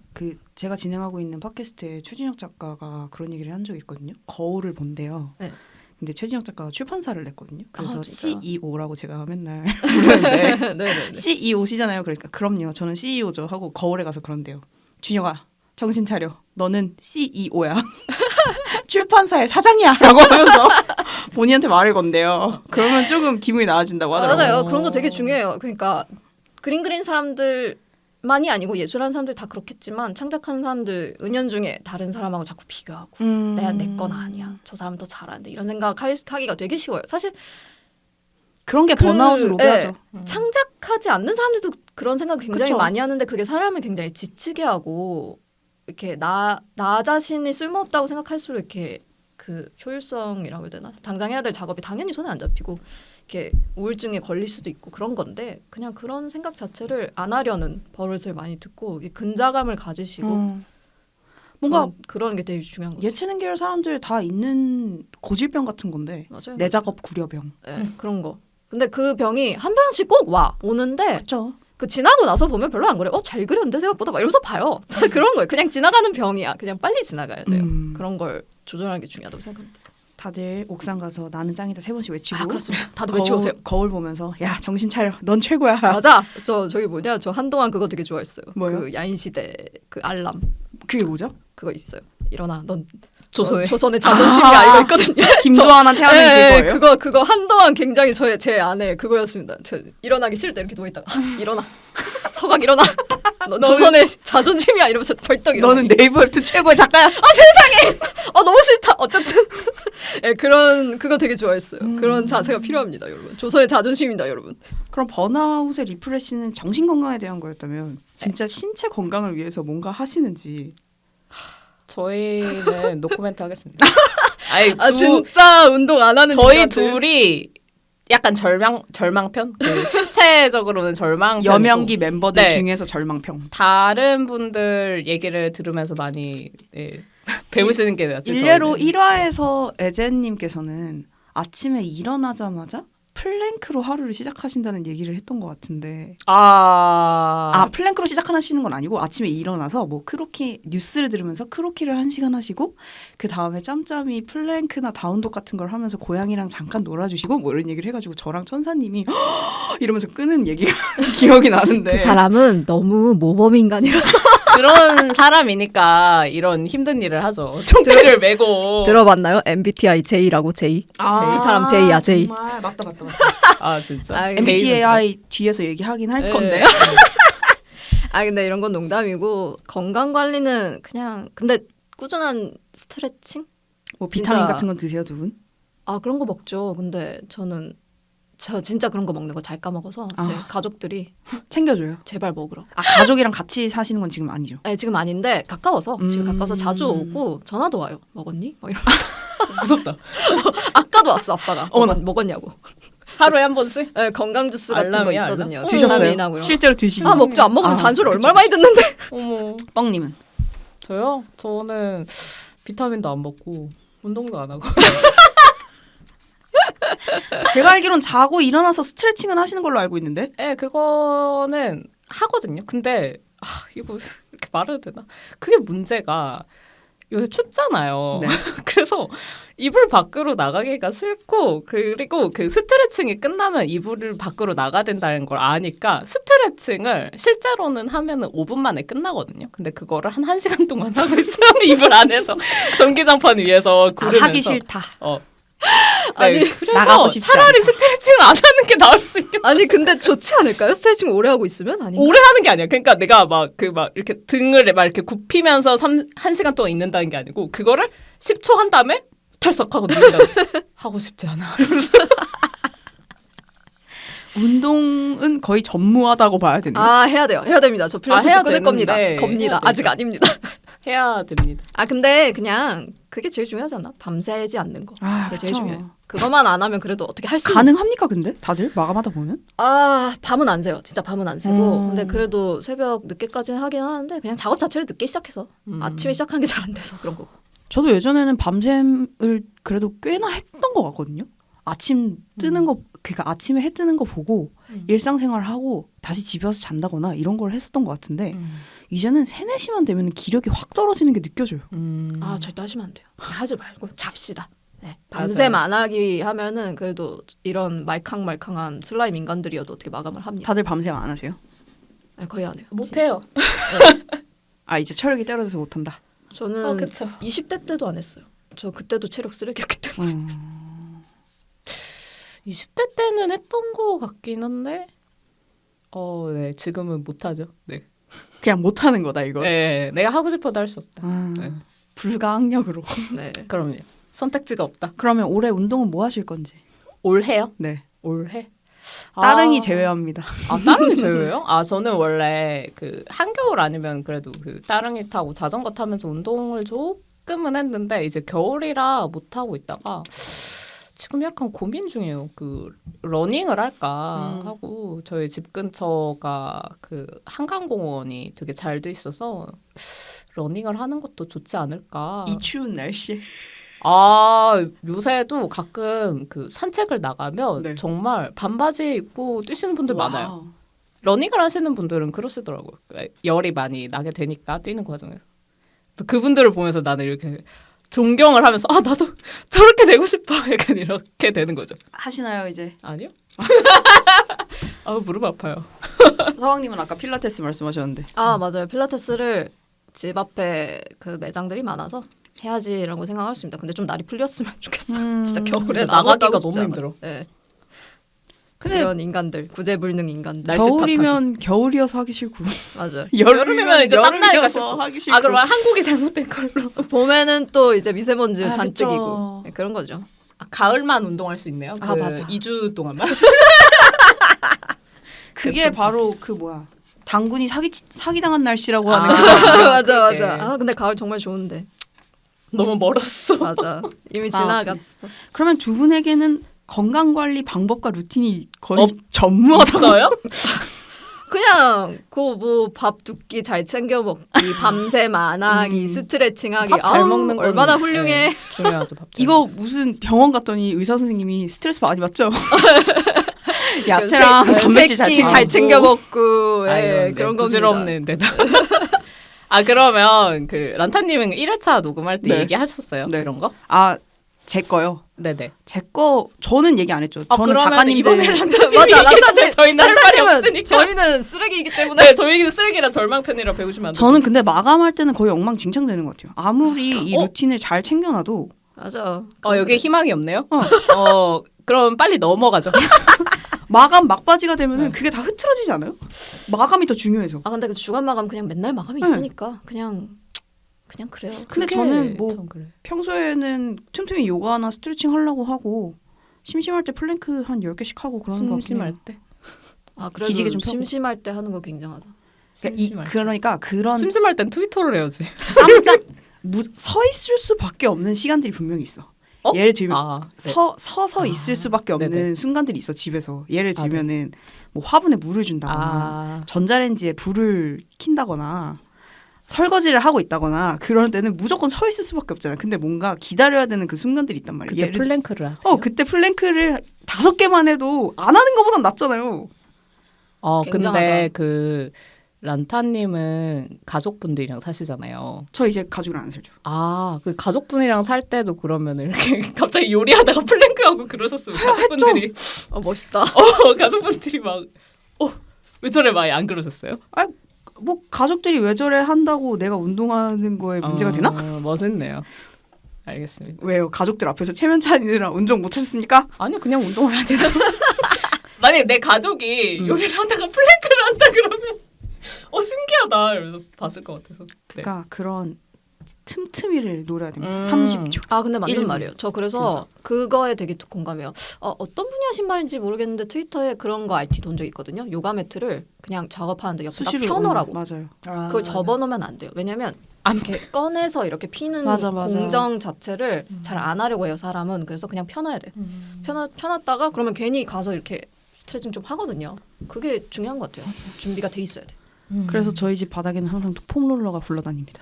제가 진행하고 있는 팟캐스트에 최진혁 작가가 그런 얘기를 한 적이 있거든요. 거울을 본대요. 네. 근데 최진혁 작가가 출판사를 냈거든요. 그래서 진짜요? CEO라고 제가 맨날 부르는데 네네네. CEO시잖아요. 그러니까 그럼요. 저는 CEO죠 하고 거울에 가서 그런대요. 준혁아 정신 차려. 너는 CEO야. 출판사의 사장이야. 라고 하면서 본인한테 말을 건대요. 그러면 조금 기분이 나아진다고 하더라고요. 맞아요. 그런 거 되게 중요해요. 그러니까 그림 그린 사람들만이 아니고 예술하는 사람들 다 그렇겠지만 창작하는 사람들 은연중에 다른 사람하고 자꾸 비교하고 내 건 아니야. 저 사람 더 잘하는데 이런 생각하기가 되게 쉬워요. 사실 그런 게 번아웃을 오게 하죠. 창작하지 않는 사람들도 그런 생각 굉장히 그쵸. 많이 하는데 그게 사람을 굉장히 지치게 하고 이렇게 나 자신이 쓸모없다고 생각할수록 이렇게 그 효율성이라고 해야 되나? 당장 해야 될 작업이 당연히 손에 안 잡히고 이렇게 우울증에 걸릴 수도 있고 그런 건데 그냥 그런 생각 자체를 안 하려는 버릇을 많이 듣고 근자감을 가지시고 뭔가 그런 게 되게 중요한 것 같아요. 예체능 계열 사람들 다 있는 고질병 같은 건데 맞아요. 내 작업 구려병. 네, 그런 거. 근데 그 병이 한 번씩 꼭 오는데 그렇죠. 그 지나고 나서 보면 별로 안 그래. 잘 그렸는데 생각보다 막 이러면서 봐요. 그런 거예요. 그냥 지나가는 병이야. 그냥 빨리 지나가야 돼요. 그런 걸 조절하는 게 중요하다고 생각합니다. 다들 옥상 가서 나는 짱이다 3번씩 외치고 그렇습니다. 다들 외치고 오세요. 거울 보면서 야 정신 차려. 넌 최고야. 맞아. 저기 뭐냐. 저 한동안 그거 되게 좋아했어요. 뭐요? 그 야인시대 그 알람 그게 뭐죠? 그거 있어요. 일어나. 넌 조선의 조선의 자존심이야. 이거 있거든요. 김도환한테 하는 네, 그거예요? 그거 한동안 굉장히 제 안에 그거였습니다. 저 일어나기 싫을 때 이렇게 누워 있다가 일어나. 서각 일어나. 너 조선의 자존심이야 이러면서 벌떡 일어나. 너는 네이버 웹툰 최고의 작가야. 너무 싫다. 어쨌든 그거 되게 좋아했어요. 그런 자세가 필요합니다, 여러분. 조선의 자존심입니다, 여러분. 그럼 번아웃의 리프레시는 정신 건강에 대한 거였다면 진짜 신체 건강을 위해서 뭔가 하시는지. 저희는 노코멘트 하겠습니다. 진짜 운동 안 하는 저희 인간들. 둘이 약간 절망편? 신체적으로는 절망편. 여명기 멤버들 네. 중에서 절망평. 다른 분들 얘기를 들으면서 많이 배우시는 게 낫죠. 일례로 저희는. 1화에서 에제님께서는 아침에 일어나자마자 플랭크로 하루를 시작하신다는 얘기를 했던 것 같은데 플랭크로 시작하시는 건 아니고 아침에 일어나서 뭐 크로키 뉴스를 들으면서 크로키를 1시간 하시고 그 다음에 짬짬이 플랭크나 다운독 같은 걸 하면서 고양이랑 잠깐 놀아주시고 뭐 이런 얘기를 해가지고 저랑 천사님이 이러면서 끄는 얘기가 기억이 나는데 그 사람은 너무 모범 인간이라서 그런 사람이니까 이런 힘든 일을 하죠. 총대를 메고. 들어봤나요? MBTI J라고 J. 그 사람 J야 J. 정말 맞다. 아 진짜. 아, MBTI 뒤에서 얘기하긴 할 건데. 아 근데 이런 건 농담이고 건강 관리는 그냥 근데 꾸준한 스트레칭? 뭐 비타민 진짜. 같은 건 드세요 두 분? 아 그런 거 먹죠. 근데 저 진짜 그런 거 먹는 거 잘 까먹어서 제 아. 가족들이 챙겨줘요. 제발 먹으러. 아 가족이랑 같이 사시는 건 지금 아니죠? 네, 지금 아닌데 가까워서 집에 가까워서 자주 음. 오고 전화도 와요. 먹었니? 막 이런. 무섭다. 아까도 왔어 아빠가. 어머나. 먹었냐고. 하루에 한 번씩? 네, 건강 주스 같은 거 알람이야, 있거든요. 드셨어요? 비타민하고 이런 거. 실제로 드시고. 아 먹죠. 안 먹으면 아, 잔소리 그쵸. 얼마나 많이 듣는데. 어머. 뻥님은? 저요? 저는 비타민도 안 먹고 운동도 안 하고. 제가 알기론 자고 일어나서 스트레칭은 하시는 걸로 알고 있는데. 네, 그거는 하거든요. 근데 이거 이렇게 말해도 되나? 그게 문제가 요새 춥잖아요. 네. 그래서 이불 밖으로 나가기가 싫고 그리고 그 스트레칭이 끝나면 이불을 밖으로 나가야 된다는 걸 아니까 스트레칭을 실제로는 하면은 5분 만에 끝나거든요. 근데 그거를 한 1시간 동안 하고 있어요. 이불 안에서 전기장판 위에서 구르면서. 하기 싫다. 아니, 아니, 그래서 나가고 싶지 차라리 않다. 스트레칭을 안 하는 게 나을 수 있겠다. 아니 근데 좋지 않을까요? 스트레칭 오래 하고 있으면 아니. 오래 하는 게 아니야. 그러니까 내가 막 이렇게 등을 막 이렇게 굽히면서 1시간 동안 있는다는 게 아니고 그거를 10초 한 다음에 털썩하고 누운다. 하고 싶지 않아. 운동은 거의 전무하다고 봐야 되네요. 아 해야 돼요. 해야 됩니다. 저 필라테스 해야 끊을 겁니다. 되는데, 겁니다. 해야 아직 되죠. 아닙니다. 해야 됩니다. 아 근데 그냥 그게 제일 중요하지 않나? 밤새지 않는 거. 아, 그게 제일 그쵸. 중요해요. 그것만 안 하면 그래도 어떻게 할 수 있어. 가능합니까 근데? 다들 마감하다 보면? 아 밤은 안 새요. 진짜 밤은 안 새고. 음. 근데 그래도 새벽 늦게까지는 하긴 하는데 그냥 작업 자체를 늦게 시작해서 아침에 시작하는 게 잘 안 돼서 그런 거고. 저도 예전에는 밤샘을 그래도 꽤나 했던 것 같거든요. 아침 뜨는 거, 그러니까 아침에 해 뜨는 거 보고 일상생활을 하고 다시 집에 와서 잔다거나 이런 걸 했었던 것 같은데 이제는 3, 4시만 되면 기력이 확 떨어지는 게 느껴져요. 아 절대 하시면 안 돼요. 그냥 하지 말고 잡시다. 네. 밤샘 안 하기 하면은 그래도 이런 말캉말캉한 슬라임 인간들이어도 어떻게 마감을 합니다. 다들 밤샘 안 하세요? 네, 거의 안 해요. 못해요. 아 이제 체력이 떨어져서 못한다. 저는 그쵸. 20대 때도 안 했어요. 저 그때도 체력 쓰레기였기 때문에. 20대 때는 했던 거 같긴 한데 네. 지금은 못하죠. 네. 그냥 못하는 거다 이거. 네. 내가 하고 싶어도 할 수 없다. 아, 네. 불가항력으로. 네. 그럼요. 선택지가 없다. 그러면 올해 운동은 뭐 하실 건지. 올해요? 네. 올해? 따릉이 제외합니다. 따릉이 제외요? 저는 원래 그 한겨울 아니면 그래도 그 따릉이 타고 자전거 타면서 운동을 조금은 했는데 이제 겨울이라 못 하고 있다가 지금 약간 고민 중이에요. 그 러닝을 할까 하고 저희 집 근처가 그 한강공원이 되게 잘 돼 있어서 러닝을 하는 것도 좋지 않을까. 이 추운 날씨에. 요새도 가끔 그 산책을 나가면 네. 정말 반바지 입고 뛰시는 분들 와우. 많아요. 러닝을 하시는 분들은 그러시더라고요. 열이 많이 나게 되니까 뛰는 과정에서. 그래서 그분들을 보면서 나는 이렇게 존경을 하면서 나도 저렇게 되고 싶어. 약간 이렇게 되는 거죠. 하시나요 이제? 아니요. 무릎 아파요. 서왕님은 아까 필라테스 말씀하셨는데. 아 맞아요. 필라테스를 집 앞에 그 매장들이 많아서 해야지라고 생각할 수 있습니다. 근데 좀 날이 풀렸으면 좋겠어요. 진짜 겨울에 진짜 나가기가 나가고 싶지 너무 않아요. 힘들어. 네. 근데 이런 인간들 구제불능 인간들. 날씨 겨울이면 겨울이어서 하기 싫고 맞아요. 여름이면 이제 땀나니까 여름이어서 싫고. 하기 싫고. 그러면 한국이 잘못된 걸로. 봄에는 또 이제 미세먼지 아, 잔뜩이고 그쵸. 네, 그런 거죠. 가을만 운동할 수 있네요. 맞아. 2주 동안만. 그게 바로 그 뭐야 당군이 사기당한 날씨라고 하는 맞아 그러게. 맞아. 근데 가을 정말 좋은데. 너무 멀었어. 맞아. 이미 아, 지나갔어. 그러면 두 분에게는 건강관리 방법과 루틴이 거의 전무하다고. 없어요? 그냥 그 뭐 밥 두 끼 잘 챙겨 먹기, 밤샘 안 하기, 스트레칭하기. 밥 잘 먹는 건 얼마나 훌륭해. 네, 중요하죠. 밥 잘 이거 무슨 병원 갔더니 의사 선생님이 스트레스 많이 받죠? 야채랑 단백질 잘 새끼 챙겨 잘 먹고. 챙겨 먹고 아이고, 예, 그런 겁니다. 부질없는 대답. 그러면 그 란타님은 1회차 녹음할 때 네. 얘기하셨어요? 네. 그런 거? 제 거요. 네네. 제 거 저는 얘기 안 했죠. 저는 그러면 작가님들 이번에 란타님이 맞아, 얘기했어요. 저희는 할 말이 없으니까. 저희는 쓰레기이기 때문에 네, 저희는 쓰레기라 절망편이라 배우시면 안 돼요. 저는 근데 마감할 때는 거의 엉망진창되는 것 같아요. 아무리 이 루틴을 잘 챙겨놔도 맞아. 여기에 희망이 없네요. 그럼 빨리 넘어가죠. 마감 막바지가 되면은 네. 그게 다 흐트러지지 않아요? 마감이 더 중요해서. 아 근데 그 주간 마감 그냥 맨날 마감이 네. 있으니까 그냥 그래요. 근데 그게 저는 뭐 참 그래. 평소에는 틈틈이 요가나 스트레칭 하려고 하고 심심할 때 플랭크 한 10개씩 하고 그러는 거 같긴 심심할 해요. 때. 아 그래도 기지개 좀 펴고. 심심할 때 하는 거 굉장하다. 심심할 때. 그러니까 그런 심심할 땐 트위터를 해야지. 짬짬 서 있을 수밖에 없는 시간들이 분명히 있어. 어? 예를 들면 아, 네. 서서 아, 있을 수밖에 없는 네네. 순간들이 있어 집에서. 예를 아, 네. 들면은 뭐 화분에 물을 준다거나 아, 전자레인지에 불을 킨다거나 설거지를 하고 있다거나 그럴 때는 무조건 서 있을 수밖에 없잖아. 근데 뭔가 기다려야 되는 그 순간들이 있단 말이야. 그때 플랭크를 하세요. 그때 플랭크를 5개만 해도 안 하는 것보단 낫잖아요. 굉장하다. 근데 그 란타님은 가족분들이랑 사시잖아요. 저 이제 가족이랑 안 살죠. 아, 그 가족분이랑 살 때도 그러면 이렇게 갑자기 요리하다가 플랭크하고 그러셨으면 가족분들이 멋있다. 가족분들이 막 왜 저래 막 안 그러셨어요? 뭐 가족들이 왜 저래 한다고 내가 운동하는 거에 문제가 되나? 멋있네요. 알겠습니다. 왜요? 가족들 앞에서 체면 차리느라 운동 못 하셨습니까? 아니요, 그냥 운동을 안 해서. 만약에 내 가족이 요리를 하다가 플랭크를 한다 그러면 신기하다 이러면서 봤을 것 같아서. 네. 그러니까 그런 틈틈이를 노려야 됩니다. 음. 30초. 아 근데 맞는 1분. 말이에요. 저 그래서 그거에 되게 공감해요. 어떤 분이 하신 말인지 모르겠는데 트위터에 그런 거 RT 본 적 있거든요. 요가 매트를 그냥 작업하는데 옆에 딱 펴놓으라고. 맞아요. 그걸 접어놓으면 안 돼요. 왜냐면 이렇게 꺼내서 이렇게 피는 맞아. 공정 자체를 잘 안 하려고 해요. 사람은. 그래서 그냥 펴놔야 돼요. 펴놨다가 그러면 괜히 가서 이렇게 스트레칭 좀 하거든요. 그게 중요한 것 같아요. 준비가 돼 있어야 돼. 그래서 저희 집 바닥에는 항상 폼롤러가 굴러다닙니다.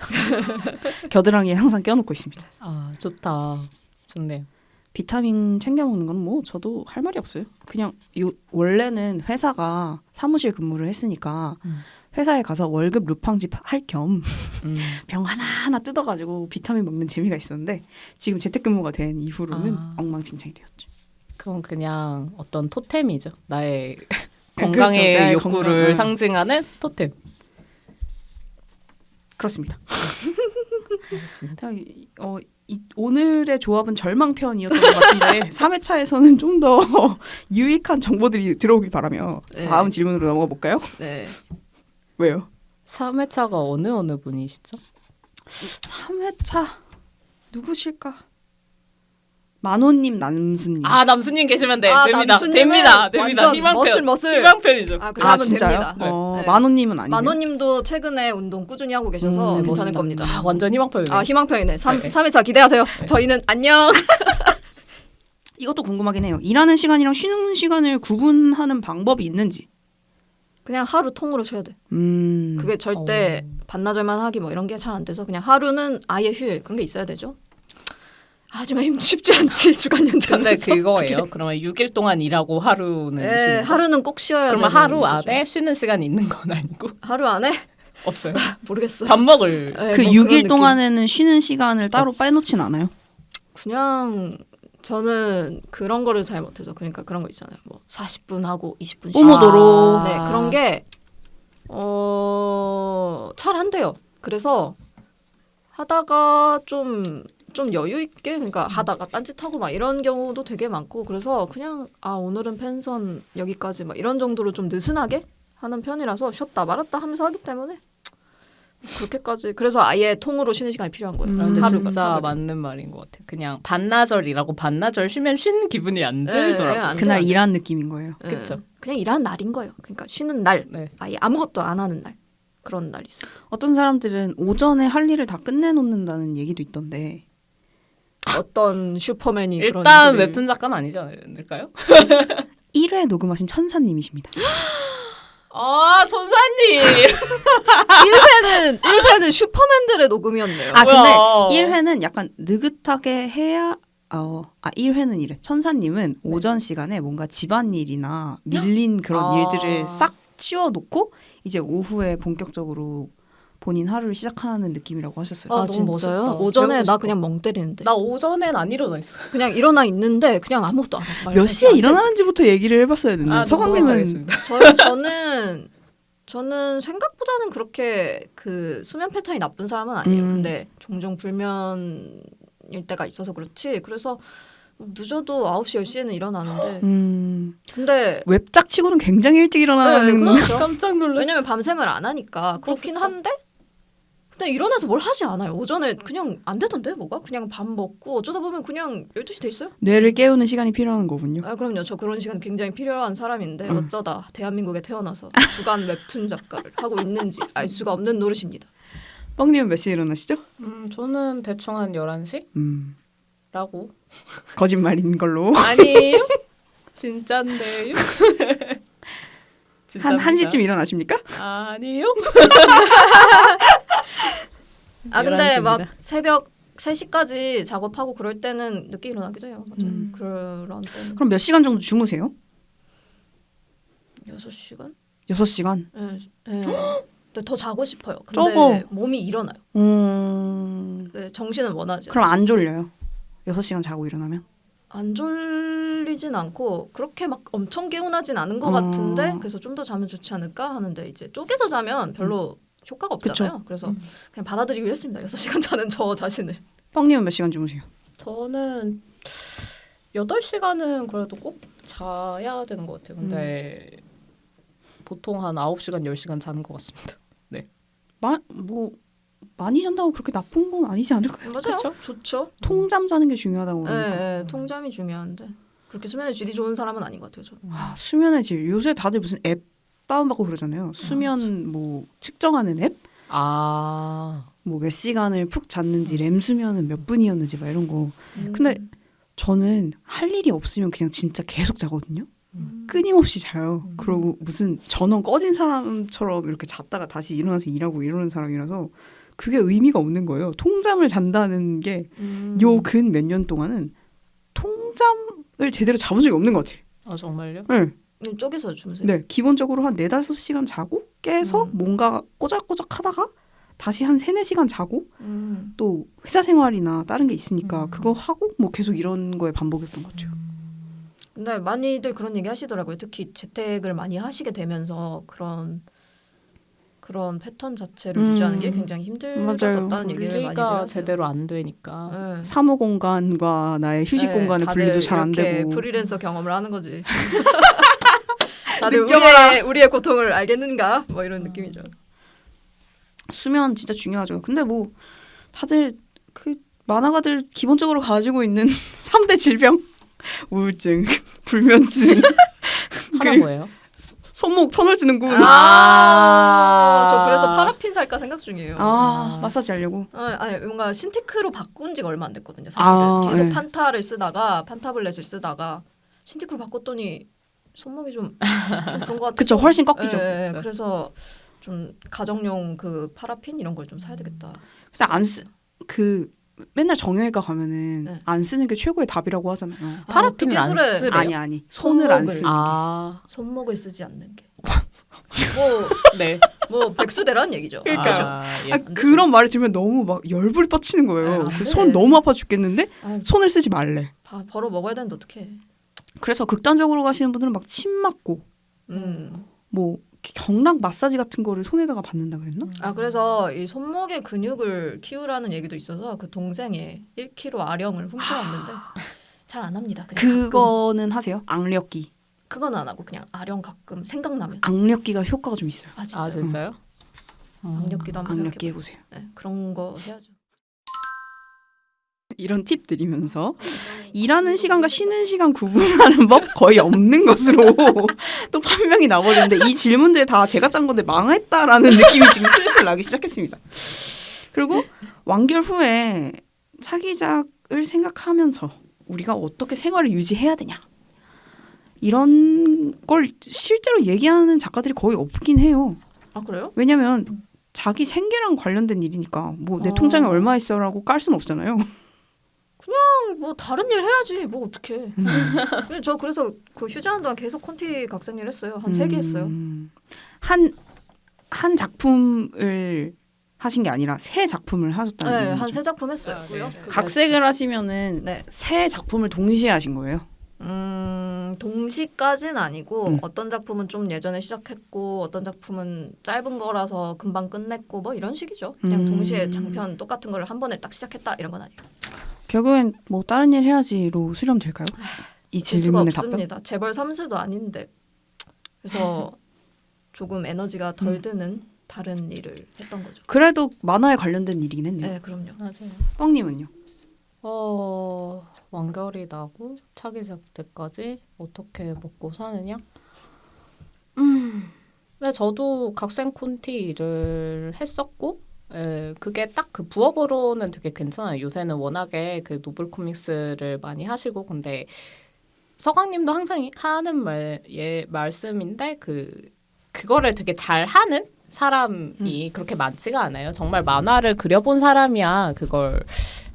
겨드랑이에 항상 껴놓고 있습니다. 아, 좋다. 좋네요. 비타민 챙겨 먹는 건 뭐 저도 할 말이 없어요. 그냥 원래는 회사가 사무실 근무를 했으니까 회사에 가서 월급 루팡집 할 겸 병 하나하나 뜯어가지고 비타민 먹는 재미가 있었는데 지금 재택근무가 된 이후로는 엉망진창이 되었죠. 그건 그냥 어떤 토템이죠. 나의 그렇죠. 건강의 나의 욕구를 건강을. 상징하는 토템. 그렇습니다. 알겠습니다. 오늘의 조합은 절망편이었던 것 같은데 3회차에서는 좀 더 유익한 정보들이 들어오길 바라며 네. 다음 질문으로 넘어가 볼까요? 네. 왜요? 3회차가 어느 분이시죠? 3회차 누구실까? 만호님, 남순님. 아, 남순님 계시면 돼. 아, 됩니다. 남순님은 됩니다. 완전 희망편. 머슬. 희망편이죠. 그 아, 사람은 진짜요? 됩니다. 네. 만호님은 아니에요. 만호님도 최근에 운동 꾸준히 하고 계셔서 괜찮을 멋있다. 겁니다. 아, 완전 희망편이네. 아 희망편이네. 3, 네. 3회차 기대하세요. 저희는 안녕. 이것도 궁금하긴 해요. 일하는 시간이랑 쉬는 시간을 구분하는 방법이 있는지. 그냥 하루 통으로 쉬어야 돼. 음. 그게 절대 반나절만 하기 뭐 이런 게 잘 안 돼서 그냥 하루는 아예 휴일 그런 게 있어야 되죠. 하지만 쉽지 않지 주간 연장. 근데 그거예요. 그러면 6일 동안 일하고 하루는 네, 쉬는 거? 하루는 꼭 쉬어야 돼. 그러면 하루 안에 쉬는 시간이 있는 건 아니고 하루 안에 없어요. 모르겠어요. 밥 먹을 네, 그 뭐 6일 그런 느낌. 동안에는 쉬는 시간을 따로 빼놓진 않아요? 그냥 저는 그런 거를 잘 못해서 그러니까 그런 거 있잖아요. 뭐 40분 하고 20분 쉬고. 포모도로. 네, 그런 게 잘 안 돼요. 그래서 하다가 좀 여유 있게 그러니까 하다가 딴짓하고 막 이런 경우도 되게 많고 그래서 그냥 오늘은 펜션 여기까지 막 이런 정도로 좀 느슨하게 하는 편이라서 쉬었다 말았다 하면서 하기 때문에 그렇게까지 그래서 아예 통으로 쉬는 시간이 필요한 거예요. 근데 하루가, 진짜 하루를. 맞는 말인 것 같아요. 그냥 반나절이라고 반나절 쉬면 쉬는 기분이 안 네, 들더라고요. 안 그날 돼. 일하는 느낌인 거예요. 네. 그쵸. 그냥 일하는 날인 거예요. 그러니까 쉬는 날 네. 아예 아무것도 안 하는 날 그런 날이 있어요. 어떤 사람들은 오전에 할 일을 다 끝내놓는다는 얘기도 있던데 어떤 슈퍼맨이 그런 일단 소리를- 웹툰 작가는 아니지 않을까요? 1회 녹음하신 천사님이십니다. 아, 천사님. 1회는 슈퍼맨들의 녹음이었네요. 아 근데 뭐야. 1회는 약간 느긋하게 해야 1회는 이래. 천사님은 오전 시간에 뭔가 집안일이나 밀린 그런 일들을 싹 치워놓고 이제 오후에 본격적으로 본인 하루를 시작하는 느낌이라고 하셨어요. 아, 너무 멋있다. 오전에 배우고 나 싶어. 그냥 멍 때리는데. 나 오전엔 안 일어나 있어. 그냥 일어나 있는데 그냥 아무것도 안 하고. 몇 시에 일어나는지부터 얘기를 해봤어야 됐네. 서강님은 저는 생각보다는 그렇게 그 수면 패턴이 나쁜 사람은 아니에요. 근데 종종 불면일 때가 있어서 그렇지. 그래서 늦어도 9시 10시에는 일어나는데 음. 근데 웹작 치고는 굉장히 일찍 일어나는 그렇죠. 깜짝 놀랐어. 왜냐면 밤샘을 안 하니까 그렇긴 한데 근데 일어나서 뭘 하지 않아요. 오전에 그냥 안 되던데 뭐가? 그냥 밥 먹고 어쩌다 보면 그냥 12시 돼 있어요. 뇌를 깨우는 시간이 필요한 거군요. 아 그럼요. 저 그런 시간 굉장히 필요한 사람인데 어쩌다 대한민국에 태어나서 주간 웹툰 작가를 하고 있는지 알 수가 없는 노릇입니다. 뻥님은 몇 시에 일어나시죠? 저는 대충 한 11시? 라고. 거짓말인 걸로. 아니에요? 진짠데요? 한 1시쯤 일어나십니까? 아니에요? 아 근데 11시입니다. 막 새벽 3시까지 작업하고 그럴 때는 늦게 일어나기도 해요. 맞아요. 음. 그런 때는 그럼 몇 시간 정도 주무세요? 6시간? 6시간? 예. 예. 근데 더 자고 싶어요. 근데 적어. 몸이 일어나요. 근데 정신은 원하지. 그럼 안 졸려요? 6시간 자고 일어나면? 안 졸리진 않고 그렇게 막 엄청 개운하진 않은 것 어. 같은데 그래서 좀 더 자면 좋지 않을까 하는데 이제 쪼개서 자면 별로 효과가 없잖아요. 그래서 그냥 받아들이기로 했습니다. 6시간 자는 저 자신을. 뻥님은 몇 시간 주무세요? 저는 8시간은 그래도 꼭 자야 되는 것 같아요. 근데 보통 한 9시간, 10시간 자는 것 같습니다. 뭐 많이 잔다고 그렇게 나쁜 건 아니지 않을까요? 맞아요. 그쵸? 좋죠. 통잠 자는 게 중요하다고 그러니까. 네, 통잠이 중요한데 그렇게 수면의 질이 좋은 사람은 아닌 것 같아요. 저는. 수면의 질. 요새 다들 무슨 앱 다운받고 그러잖아요. 수면 뭐 측정하는 앱? 아, 뭐 몇 시간을 푹 잤는지 램 수면은 몇 분이었는지 막 이런 거. 근데 저는 할 일이 없으면 그냥 진짜 계속 자거든요. 끊임없이 자요. 그러고 무슨 전원 꺼진 사람처럼 이렇게 잤다가 다시 일어나서 일하고 이러는 사람이라서 그게 의미가 없는 거예요. 통잠을 잔다는 게 요 근 몇 년 동안은 통잠을 제대로 잡은 적이 없는 것 같아요. 아 정말요? 네. 쪼개서 주무세요. 네. 기본적으로 한 4-5시간 자고 깨서 뭔가 꼬작꼬작 하다가 다시 한 3-4시간 자고 또 회사 생활이나 다른 게 있으니까 그거 하고 뭐 계속 이런 거에 반복했던 것 같아요. 근데 많이들 그런 얘기 하시더라고요. 특히 재택을 많이 하시게 되면서 그런 패턴 자체를 유지하는 게 굉장히 힘들어졌다는 얘기를 많이들 분리가 하세요. 제대로 안 되니까. 네. 사무 공간과 나의 휴식 공간의 다들 분리도 잘 안 이렇게 되고. 프리랜서 경험을 하는 거지. 다들 느껴봐라. 우리의 고통을 알겠는가? 뭐 이런 느낌이죠. 수면 진짜 중요하죠. 근데 뭐 다들 그 만화가들 기본적으로 가지고 있는 3대 질병 우울증, 불면증, 하나 그리고 뭐예요? 손목 터널지는군. 저 그래서 파라핀 살까 생각 중이에요. 마사지 하려고. 아니 뭔가 신티크로 바꾼 지가 얼마 안 됐거든요. 사실은 계속 네. 판타를 쓰다가 판타블렛을 쓰다가 신티크로 바꿨더니 손목이 좀 그런 것 같아서. 그쵸, 훨씬 꺾이죠. 네, 그쵸. 그래서 좀 가정용 그 파라핀 이런 걸 좀 사야 되겠다. 근데 맨날 정형외과 가면은 네. 안 쓰는 게 최고의 답이라고 하잖아요. 파라핀을 안 어떻게 그래. 쓰래요? 아니 손을 안 손목을. 쓰는 게. 손목을 쓰지 않는 게. 네. 뭐 백수대라는 얘기죠. 그러니까요. 예. 그런 말을 들으면 너무 막 열불이 뻗치는 거예요. 네, 안 돼. 손 너무 아파 죽겠는데 아유, 손을 쓰지 말래. 벌어 먹어야 되는데 어떡해. 그래서 극단적으로 가시는 분들은 막 침 맞고 뭐 경락 마사지 같은 거를 손에다가 받는다 그랬나? 그래서 이 손목의 근육을 키우라는 얘기도 있어서 그 동생의 1kg 아령을 훔쳐왔는데 잘 안 합니다. 그냥 가끔. 그거는 하세요? 악력기. 그건 안 하고 그냥 아령 가끔 생각나면. 악력기가 효과가 좀 있어요. 진짜. 아 진짜요? 악력기도 한번 악력기 생각해봐요. 해보세요. 네, 그런 거 해야죠. 이런 팁 드리면서 일하는 시간과 쉬는 시간 구분하는 법 거의 없는 것으로 또 판명이 나버리는데 이 질문들 다 제가 짠 건데 망했다라는 느낌이 지금 슬슬 나기 시작했습니다. 그리고 완결 후에 차기작을 생각하면서 우리가 어떻게 생활을 유지해야 되냐 이런 걸 실제로 얘기하는 작가들이 거의 없긴 해요. 아 그래요? 왜냐면 자기 생계랑 관련된 일이니까 뭐 내 통장에 얼마 있어라고 깔 수는 없잖아요. 뭐 다른 일 해야지. 뭐 어떡해. 저 그래서 그 휴지하는 동안 계속 콘티 각색일 했어요. 한 3개 했어요. 한 작품을 하신 게 아니라 세 작품을 하셨다는 네, 얘기죠. 한 3작품 했어요. 네. 각색을 하시면은 네. 세 작품을 동시에 하신 거예요? 동시까지는 아니고 어떤 작품은 좀 예전에 시작했고 어떤 작품은 짧은 거라서 금방 끝냈고 뭐 이런 식이죠. 그냥 동시에 장편 똑같은 걸 한 번에 딱 시작했다 이런 건 아니에요. 결국엔 뭐 다른 일 해야지로 수렴될까요? 이 될 수가 질문의 답변? 없습니다. 재벌 3세도 아닌데. 그래서 조금 에너지가 덜 드는 다른 일을 했던 거죠. 그래도 만화에 관련된 일이긴 했네요. 네, 그럼요. 맞아요. 뻥님은요? 완결이 나고 차기 시작 때까지 어떻게 먹고 사느냐? 근데 저도 각색 콘티 일을 했었고, 그게 딱 그 부업으로는 되게 괜찮아요. 요새는 워낙에 그 노블 코믹스를 많이 하시고, 근데 서강님도 항상 하는 말씀인데 그거를 되게 잘하는 사람이 그렇게 많지가 않아요. 정말 만화를 그려본 사람이야 그걸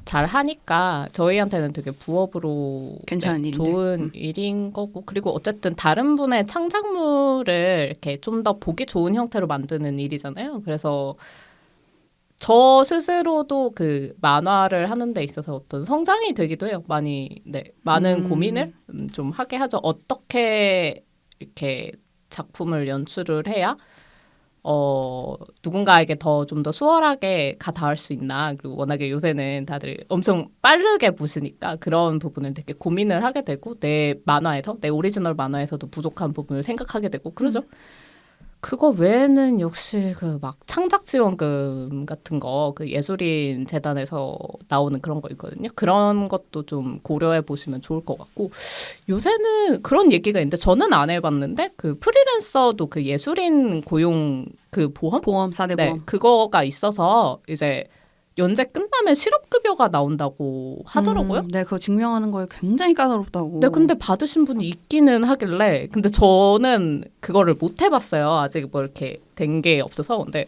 잘 하니까 저희한테는 되게 부업으로 괜찮은 일인데. 좋은 일인 거고, 그리고 어쨌든 다른 분의 창작물을 이렇게 좀 더 보기 좋은 형태로 만드는 일이잖아요. 그래서 저 스스로도 그 만화를 하는 데 있어서 어떤 성장이 되기도 해요. 많은 고민을 좀 하게 하죠. 어떻게 이렇게 작품을 연출을 해야 누군가에게 좀 더 수월하게 닿을 수 있나. 그리고 워낙에 요새는 다들 엄청 빠르게 보시니까 그런 부분을 되게 고민을 하게 되고, 내 오리지널 만화에서도 부족한 부분을 생각하게 되고 그러죠. 그거 외에는 역시 그 막 창작 지원금 같은 거, 그 예술인 재단에서 나오는 그런 거 있거든요. 그런 것도 좀 고려해 보시면 좋을 것 같고, 요새는 그런 얘기가 있는데 저는 안 해봤는데 그 프리랜서도 그 예술인 고용 그 보험? 보험, 4대 네, 보험. 그거가 있어서 이제 연재 끝나면 실업급여가 나온다고 하더라고요. 네, 그거 증명하는 거에 굉장히 까다롭다고. 네, 근데 받으신 분이 있기는 하길래, 근데 저는 그거를 못 해봤어요. 아직 뭐 이렇게 된 게 없어서. 근데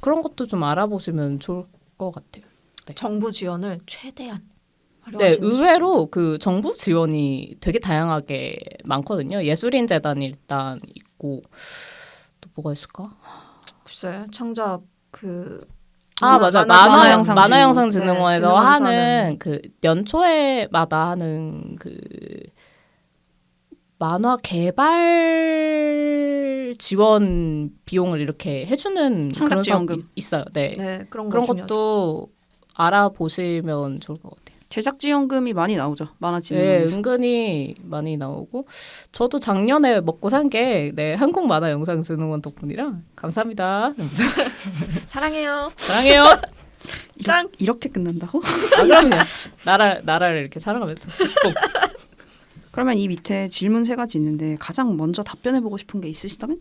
그런 것도 좀 알아보시면 좋을 것 같아요. 네. 정부 지원을 최대한 네, 활용하시는 게 의외로 그 정부 지원이 되게 다양하게 많거든요. 예술인 재단이 일단 있고, 또 뭐가 있을까? 좋습니다. 글쎄, 창작 그 맞아요. 만화영상진흥원에서 네, 진흥원에서 하는 그 연초에마다 하는 그 만화 개발 지원 비용을 이렇게 해주는 창작 그런 지원금. 사업이 있어요. 네, 네, 그런 그런 중요하죠. 것도 알아보시면 좋을 것 같아요. 제작 지원금이 많이 나오죠. 네, 만화진흥원에서. 은근히 많이 나오고, 저도 작년에 먹고 산 게 한국만화영상진흥원 덕분이라 감사합니다. 사랑해요. 사랑해요. 짱. 이렇게 끝난다고? 그럼요. 나라를 이렇게 사랑하면서. 꼭. 그러면 이 밑에 질문 3가지 있는데 가장 먼저 답변해보고 싶은 게 있으시다면?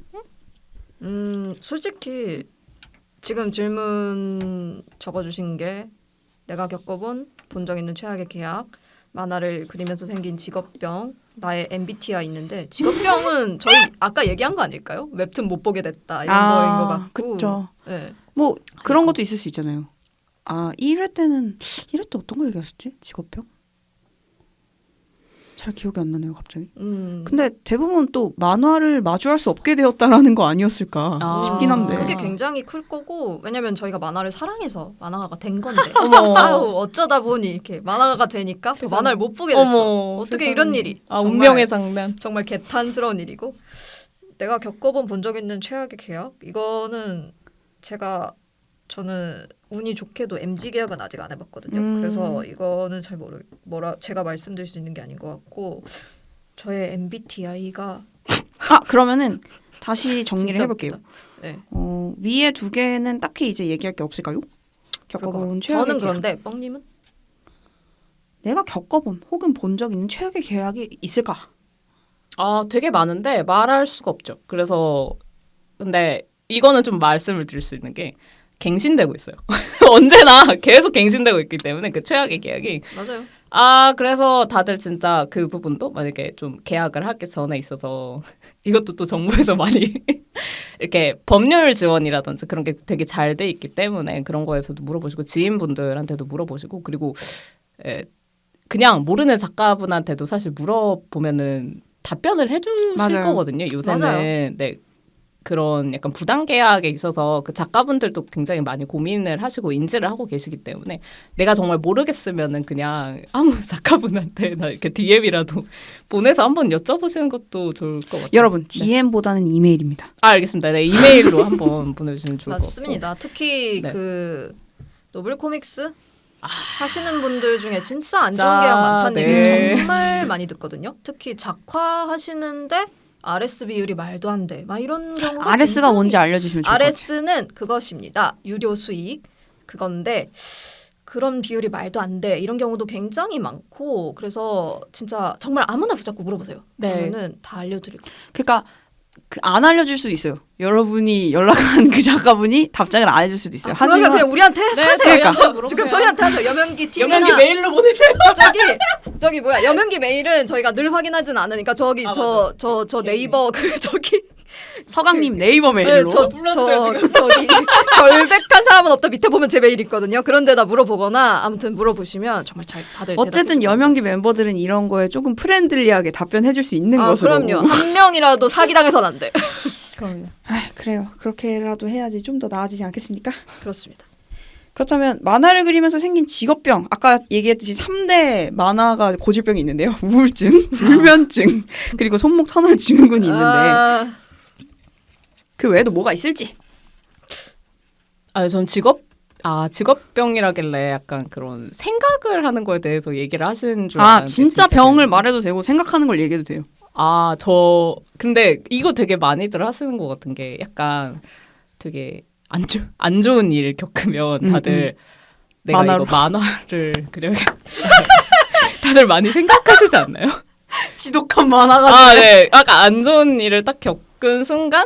솔직히 지금 질문 적어주신 게 내가 겪어본 본 적 있는 최악의 계약, 만화를 그리면서 생긴 직업병, 나의 MBTI 있는데, 직업병은 저희 아까 얘기한 거 아닐까요? 웹툰 못 보게 됐다 이런 거인 것 같고. 그렇죠. 네. 뭐 그런 것도 있을 수 있잖아요. 1회 때 어떤 거 얘기하셨지? 직업병? 잘 기억이 안 나네요, 갑자기. 근데 대부분 또 만화를 마주할 수 없게 되었다라는 거 아니었을까 싶긴 한데. 그게 굉장히 클 거고, 왜냐면 저희가 만화를 사랑해서 만화가가 된 건데 어머. 아유, 어쩌다 보니 이렇게 만화가가 되니까 더 만화를 못 보게 됐어. 어머, 어떻게 세상에. 이런 일이. 정말, 운명의 장난. 정말 개탄스러운 일이고, 내가 겪어본 본 적 있는 최악의 계약, 이거는 저는 운이 좋게도 MG 계약은 아직 안 해봤거든요. 그래서 이거는 잘 제가 말씀드릴 수 있는 게 아닌 것 같고, 저의 MBTI가 그러면은 다시 정리를 진짜 해볼게요. 웃기다. 네. 위에 2개는 딱히 이제 얘기할 게 없을까요? 겪어본 최악의 저는 계약. 그런데 뻥님은? 내가 겪어본 혹은 본 적 있는 최악의 계약이 있을까? 되게 많은데 말할 수가 없죠. 그래서 근데 이거는 좀 말씀을 드릴 수 있는 게, 갱신되고 있어요. 언제나 계속 갱신되고 있기 때문에 그 최악의 계약이. 맞아요. 그래서 다들 진짜 그 부분도 만약에 좀 계약을 하기 전에 있어서 이것도 또 정부에서 많이 이렇게 법률 지원이라든지 그런 게 되게 잘 돼 있기 때문에 그런 거에서도 물어보시고, 지인분들한테도 물어보시고, 그리고 그냥 모르는 작가분한테도 사실 물어보면은 답변을 해주실 맞아요. 거거든요. 요새는. 맞아요. 네. 그런 약간 부당 계약에 있어서 그 작가분들도 굉장히 많이 고민을 하시고 인지를 하고 계시기 때문에, 내가 정말 모르겠으면은 그냥 아무 작가분한테 나 이렇게 DM이라도 보내서 한번 여쭤보시는 것도 좋을 것 같아요. 여러분, 네. DM보다는 이메일입니다. 알겠습니다. 네, 이메일로 한번 보내주시면 좋을 것 같고. 맞습니다. 특히 네. 그 노블 코믹스 하시는 분들 중에 진짜 안 좋은 자, 계약 많다는 네. 얘기 정말 많이 듣거든요. 특히 작화 하시는데 RS 비율이 말도 안 돼. 막 이런 경우가 RS가 굉장히- 뭔지 알려주시면 좋을 것 같아요. RS는 그것입니다. 유료 수익 그건데 그런 비율이 말도 안 돼. 이런 경우도 굉장히 많고 그래서 진짜 정말 아무나 붙잡고 물어보세요. 네. 그러면은 다 알려드릴 거예요. 그러니까 안 알려줄 수도 있어요. 여러분이 연락한 그 작가분이 답장을 안 해줄 수도 있어요. 그러면 하지만 그냥 우리한테 사세요. 그러니까. 지금 저희한테 하세요. 여명기 팀이나 여명기 메일로 보내세요. 저기 뭐야 여명기 메일은 저희가 늘 확인하진 않으니까 저기 아, 저 네이버 그 저기 서강님 네이버 메일로 불러주세요, 저기 결백한 사람은 없다 밑에 보면 제 메일 있거든요. 그런데다 물어보거나 아무튼 물어보시면 정말 잘 다들 어쨌든 대답해 여명기 멤버들은 이런 거에 조금 프렌들리하게 답변해줄 수 있는 것으로. 그럼요. 한 명이라도 사기 당해서는 안 돼. 그럼요. 아, 그래요. 그렇게라도 해야지 좀 더 나아지지 않겠습니까? 그렇습니다. 그렇다면 만화를 그리면서 생긴 직업병, 아까 얘기했듯이 3대 만화가 고질병이 있는데요. 우울증, 불면증, 그리고 손목 터널 증후군이 있는데 아, 그 외에도 뭐가 있을지. 전 직업병이라길래 약간 그런 생각을 하는 거에 대해서 얘기를 하시는 줄 알았는데 진짜 진짜 병을 그래요. 말해도 되고 생각하는 걸 얘기해도 돼요. 근데 이거 되게 많이들 하시는 것 같은 게 약간 되게 안 좋은 일 겪으면 다들 내가 만화로. 이거 만화를 그려야겠다. 다들 많이 생각하시지 않나요? 지독한 만화가. 네. 약간 안 좋은 일을 딱 겪은 순간,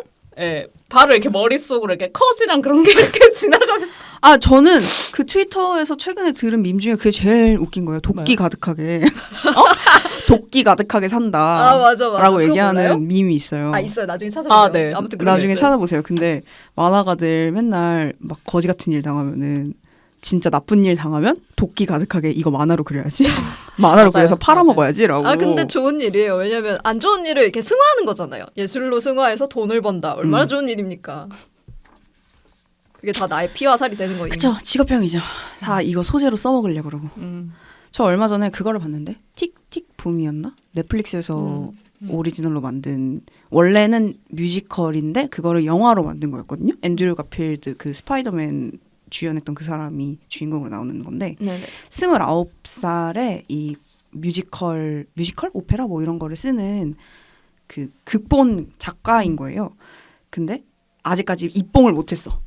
바로 이렇게 머릿속으로 이렇게 컷이랑 그런 게 이렇게 지나가면서. 저는 그 트위터에서 최근에 들은 밈 중에 그게 제일 웃긴 거예요. 도끼 가득하게. 도끼 가득하게 산다. 맞아. 라고 그거 얘기하는 몰라요? 밈이 있어요. 있어요. 나중에 찾아보세요. 네. 아무튼 그런 나중에 게 있어요. 찾아보세요. 근데 만화가들 맨날 막 거지 같은 일 당하면은 진짜 나쁜 일 당하면 도끼 가득하게 이거 만화로 그려야지. 만화로 맞아요. 그려서 팔아먹어야지라고. 근데 좋은 일이에요. 왜냐면 안 좋은 일을 이렇게 승화하는 거잖아요. 예술로 승화해서 돈을 번다. 얼마나 좋은 일입니까? 그게 다 나의 피와 살이 되는 거예요. 그쵸. 직업병이죠. 다 이거 소재로 써먹으려고 그러고. 저 얼마 전에 그거를 봤는데 틱틱 붐이었나? 넷플릭스에서 오리지널로 만든 원래는 뮤지컬인데 그거를 영화로 만든 거였거든요. 앤드류 가필드 그 스파이더맨 주연했던 그 사람이 주인공으로 나오는 건데 네네. 29살에 이 뮤지컬 오페라 뭐 이런 거를 쓰는 그 극본 작가인 거예요. 근데 아직까지 입봉을 못했어.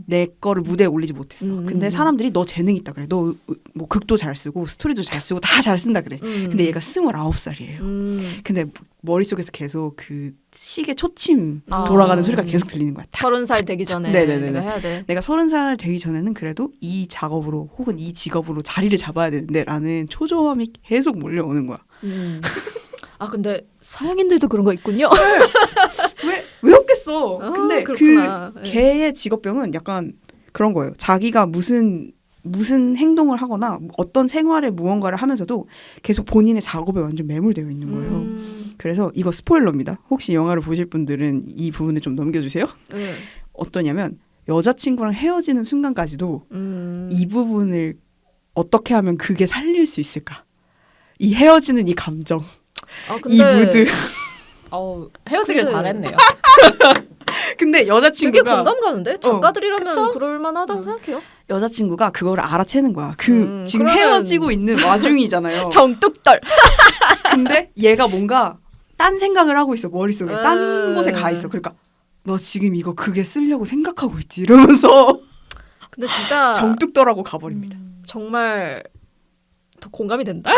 내 거를 무대에 올리지 못했어. 근데 사람들이 너 재능 있다 그래. 너 뭐 극도 잘 쓰고 스토리도 잘 쓰고 다 잘 쓴다 그래. 근데 얘가 29살이에요. 근데 머릿속에서 계속 그 시계 초침 돌아가는 소리가 계속 들리는 거야. 탁. 30살 되기 전에 네네네네. 내가 해야 돼. 내가 30살 되기 전에는 그래도 이 작업으로 혹은 이 직업으로 자리를 잡아야 되는데 라는 초조함이 계속 몰려오는 거야. 근데 서양인들도 그런 거 있군요. 왜 없겠어. 근데 그렇구나. 그 걔의 직업병은 약간 그런 거예요. 자기가 무슨 행동을 하거나 어떤 생활의 무언가를 하면서도 계속 본인의 작업에 완전 매몰되어 있는 거예요. 그래서 이거 스포일러입니다. 혹시 영화를 보실 분들은 이 부분을 좀 넘겨주세요. 어떠냐면 여자친구랑 헤어지는 순간까지도 이 부분을 어떻게 하면 그게 살릴 수 있을까? 이 헤어지는 이 감정, 이 무드. 헤어지길 근데- 잘했네요. 근데 되게 여자친구가 공감 가는데 작가들이라면 그쵸? 그럴 만하다고 생각해요. 여자친구가 그거를 알아채는 거야. 지금 그러면- 헤어지고 있는 와중이잖아요. 정뚝떨. 근데 얘가 뭔가 딴 생각을 하고 있어. 머릿속에 딴 곳에 가 음. 있어. 그러니까 너 지금 이거 그게 쓰려고 생각하고 있지 이러면서 근데 진짜 정뚝더라고 가버립니다. 정말 더 공감이 된다.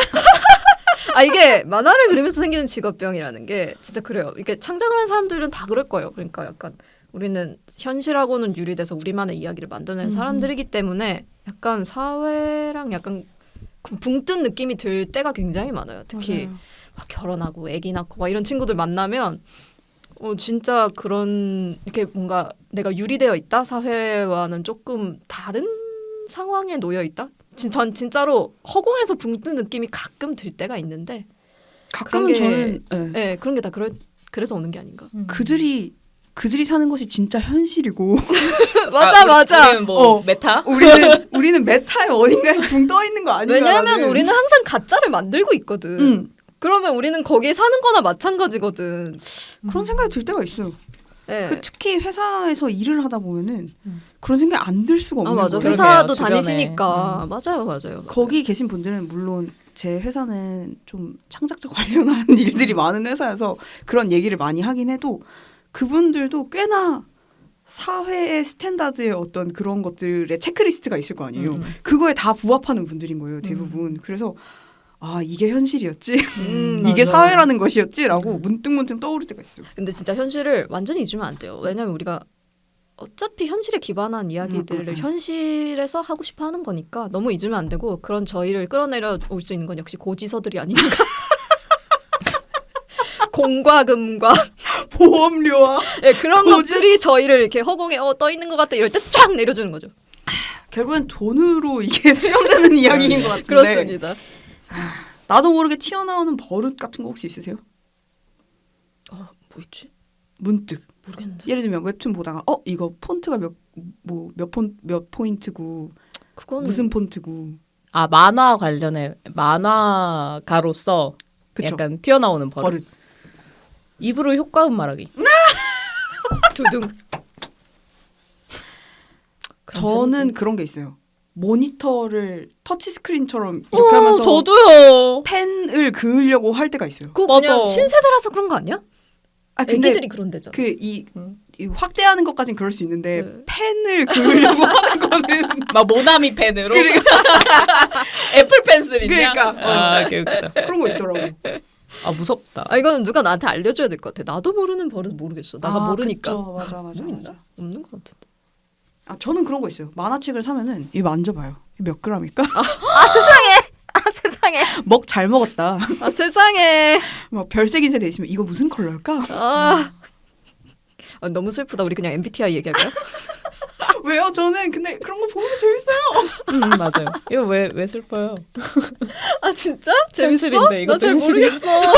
이게 만화를 그리면서 생기는 직업병이라는 게 진짜 그래요. 이게 창작을 하는 사람들은 다 그럴 거예요. 그러니까 약간 우리는 현실하고는 유리돼서 우리만의 이야기를 만들어내는 사람들이기 때문에 약간 사회랑 약간 붕 뜬 느낌이 들 때가 굉장히 많아요. 특히 막 결혼하고 아기 낳고 막 이런 친구들 만나면 진짜 그런 이렇게 뭔가 내가 유리되어 있다 사회와는 조금 다른 상황에 놓여 있다. 전 진짜로 허공에서 붕 뜬 느낌이 가끔 들 때가 있는데 가끔은 그런 게- 저는 네, 그런 게 다 그래서 오는 게 아닌가. 그들이 사는 것이 진짜 현실이고 맞아. 우리는 뭐 어. 메타? 우리는 메타의 어딘가에 붕 떠 있는 거 아닌가? 왜냐하면 우리는 항상 가짜를 만들고 있거든. 응. 그러면 우리는 거기에 사는 거나 마찬가지거든. 그런 생각이 들 때가 있어요. 네. 그 특히 회사에서 일을 하다 보면은 그런 생각 안 들 수가 없는 맞아. 거예요. 회사도 주변에. 다니시니까 맞아요. 거기 계신 분들은 물론 제 회사는 좀 창작자 관련한 일들이 많은 회사여서 그런 얘기를 많이 하긴 해도 그분들도 꽤나 사회의 스탠다드의 어떤 그런 것들의 체크리스트가 있을 거 아니에요. 그거에 다 부합하는 분들인 거예요, 대부분. 그래서 아, 이게 현실이었지? 이게 맞아. 사회라는 것이었지?라고 문득문득 떠오를 때가 있어요. 근데 진짜 현실을 완전히 잊으면 안 돼요. 왜냐면 우리가 어차피 현실에 기반한 이야기들을 현실에서 하고 싶어 하는 거니까 너무 잊으면 안 되고 그런 저희를 끌어내려 올 수 있는 건 역시 고지서들이 아닌가. 공과 금과 보험료와 네, 그런 것들이 저희를 이렇게 허공에 떠 있는 것 같다 이럴 때 쫙 내려주는 거죠. 결국엔 돈으로 이게 수렴되는 이야기인 것 같은데. 그렇습니다. 나도 모르게 튀어나오는 버릇 같은 거 혹시 있으세요? 뭐 있지? 문득. 모르겠는데. 예를 들면 웹툰 보다가 이거 폰트가 몇 포인트고 그건 무슨 폰트고. 아 만화 관련해 만화가로서 그쵸. 약간 튀어나오는 버릇. 버릇. 입으로 효과음 말하기. 두둥. 저는 그런 게 있어요. 모니터를 터치 스크린처럼 이렇게 하면서 저도요. 펜을 그으려고 할 때가 있어요. 그거 맞아. 그냥 신세대라서 그런 거 아니야? 아 근데 애기들이 그런 데잖아. 이 확대하는 것까진 그럴 수 있는데 네. 펜을 그으려고 하는 거는 막 모나미 펜으로. 그러니까. 애플 펜슬 있냐? 그러니까. 아, 웃기다. 그런 거 있더라고. 아 무섭다. 아 이거는 누가 나한테 알려줘야 될 것 같아. 나도 모르는 버릇 모르겠어. 나가 모르니까. 그쵸. 맞아. 없는 것 같은데. 아 저는 그런 거 있어요. 만화책을 사면은 이 만져봐요. 이게 몇 그램일까? 세상에. 먹 잘 먹었다. 아 세상에. 막 별색 인쇄 돼 있으면 이거 무슨 컬러일까? 너무 슬프다. 우리 그냥 MBTI 얘기할까요? 왜요? 저는 근데 그런 거 보면 재밌어요. 맞아요. 이거 왜 슬퍼요? 아 진짜? 재밌어? 현실인데, 이거 나 잘 현실이야. 모르겠어.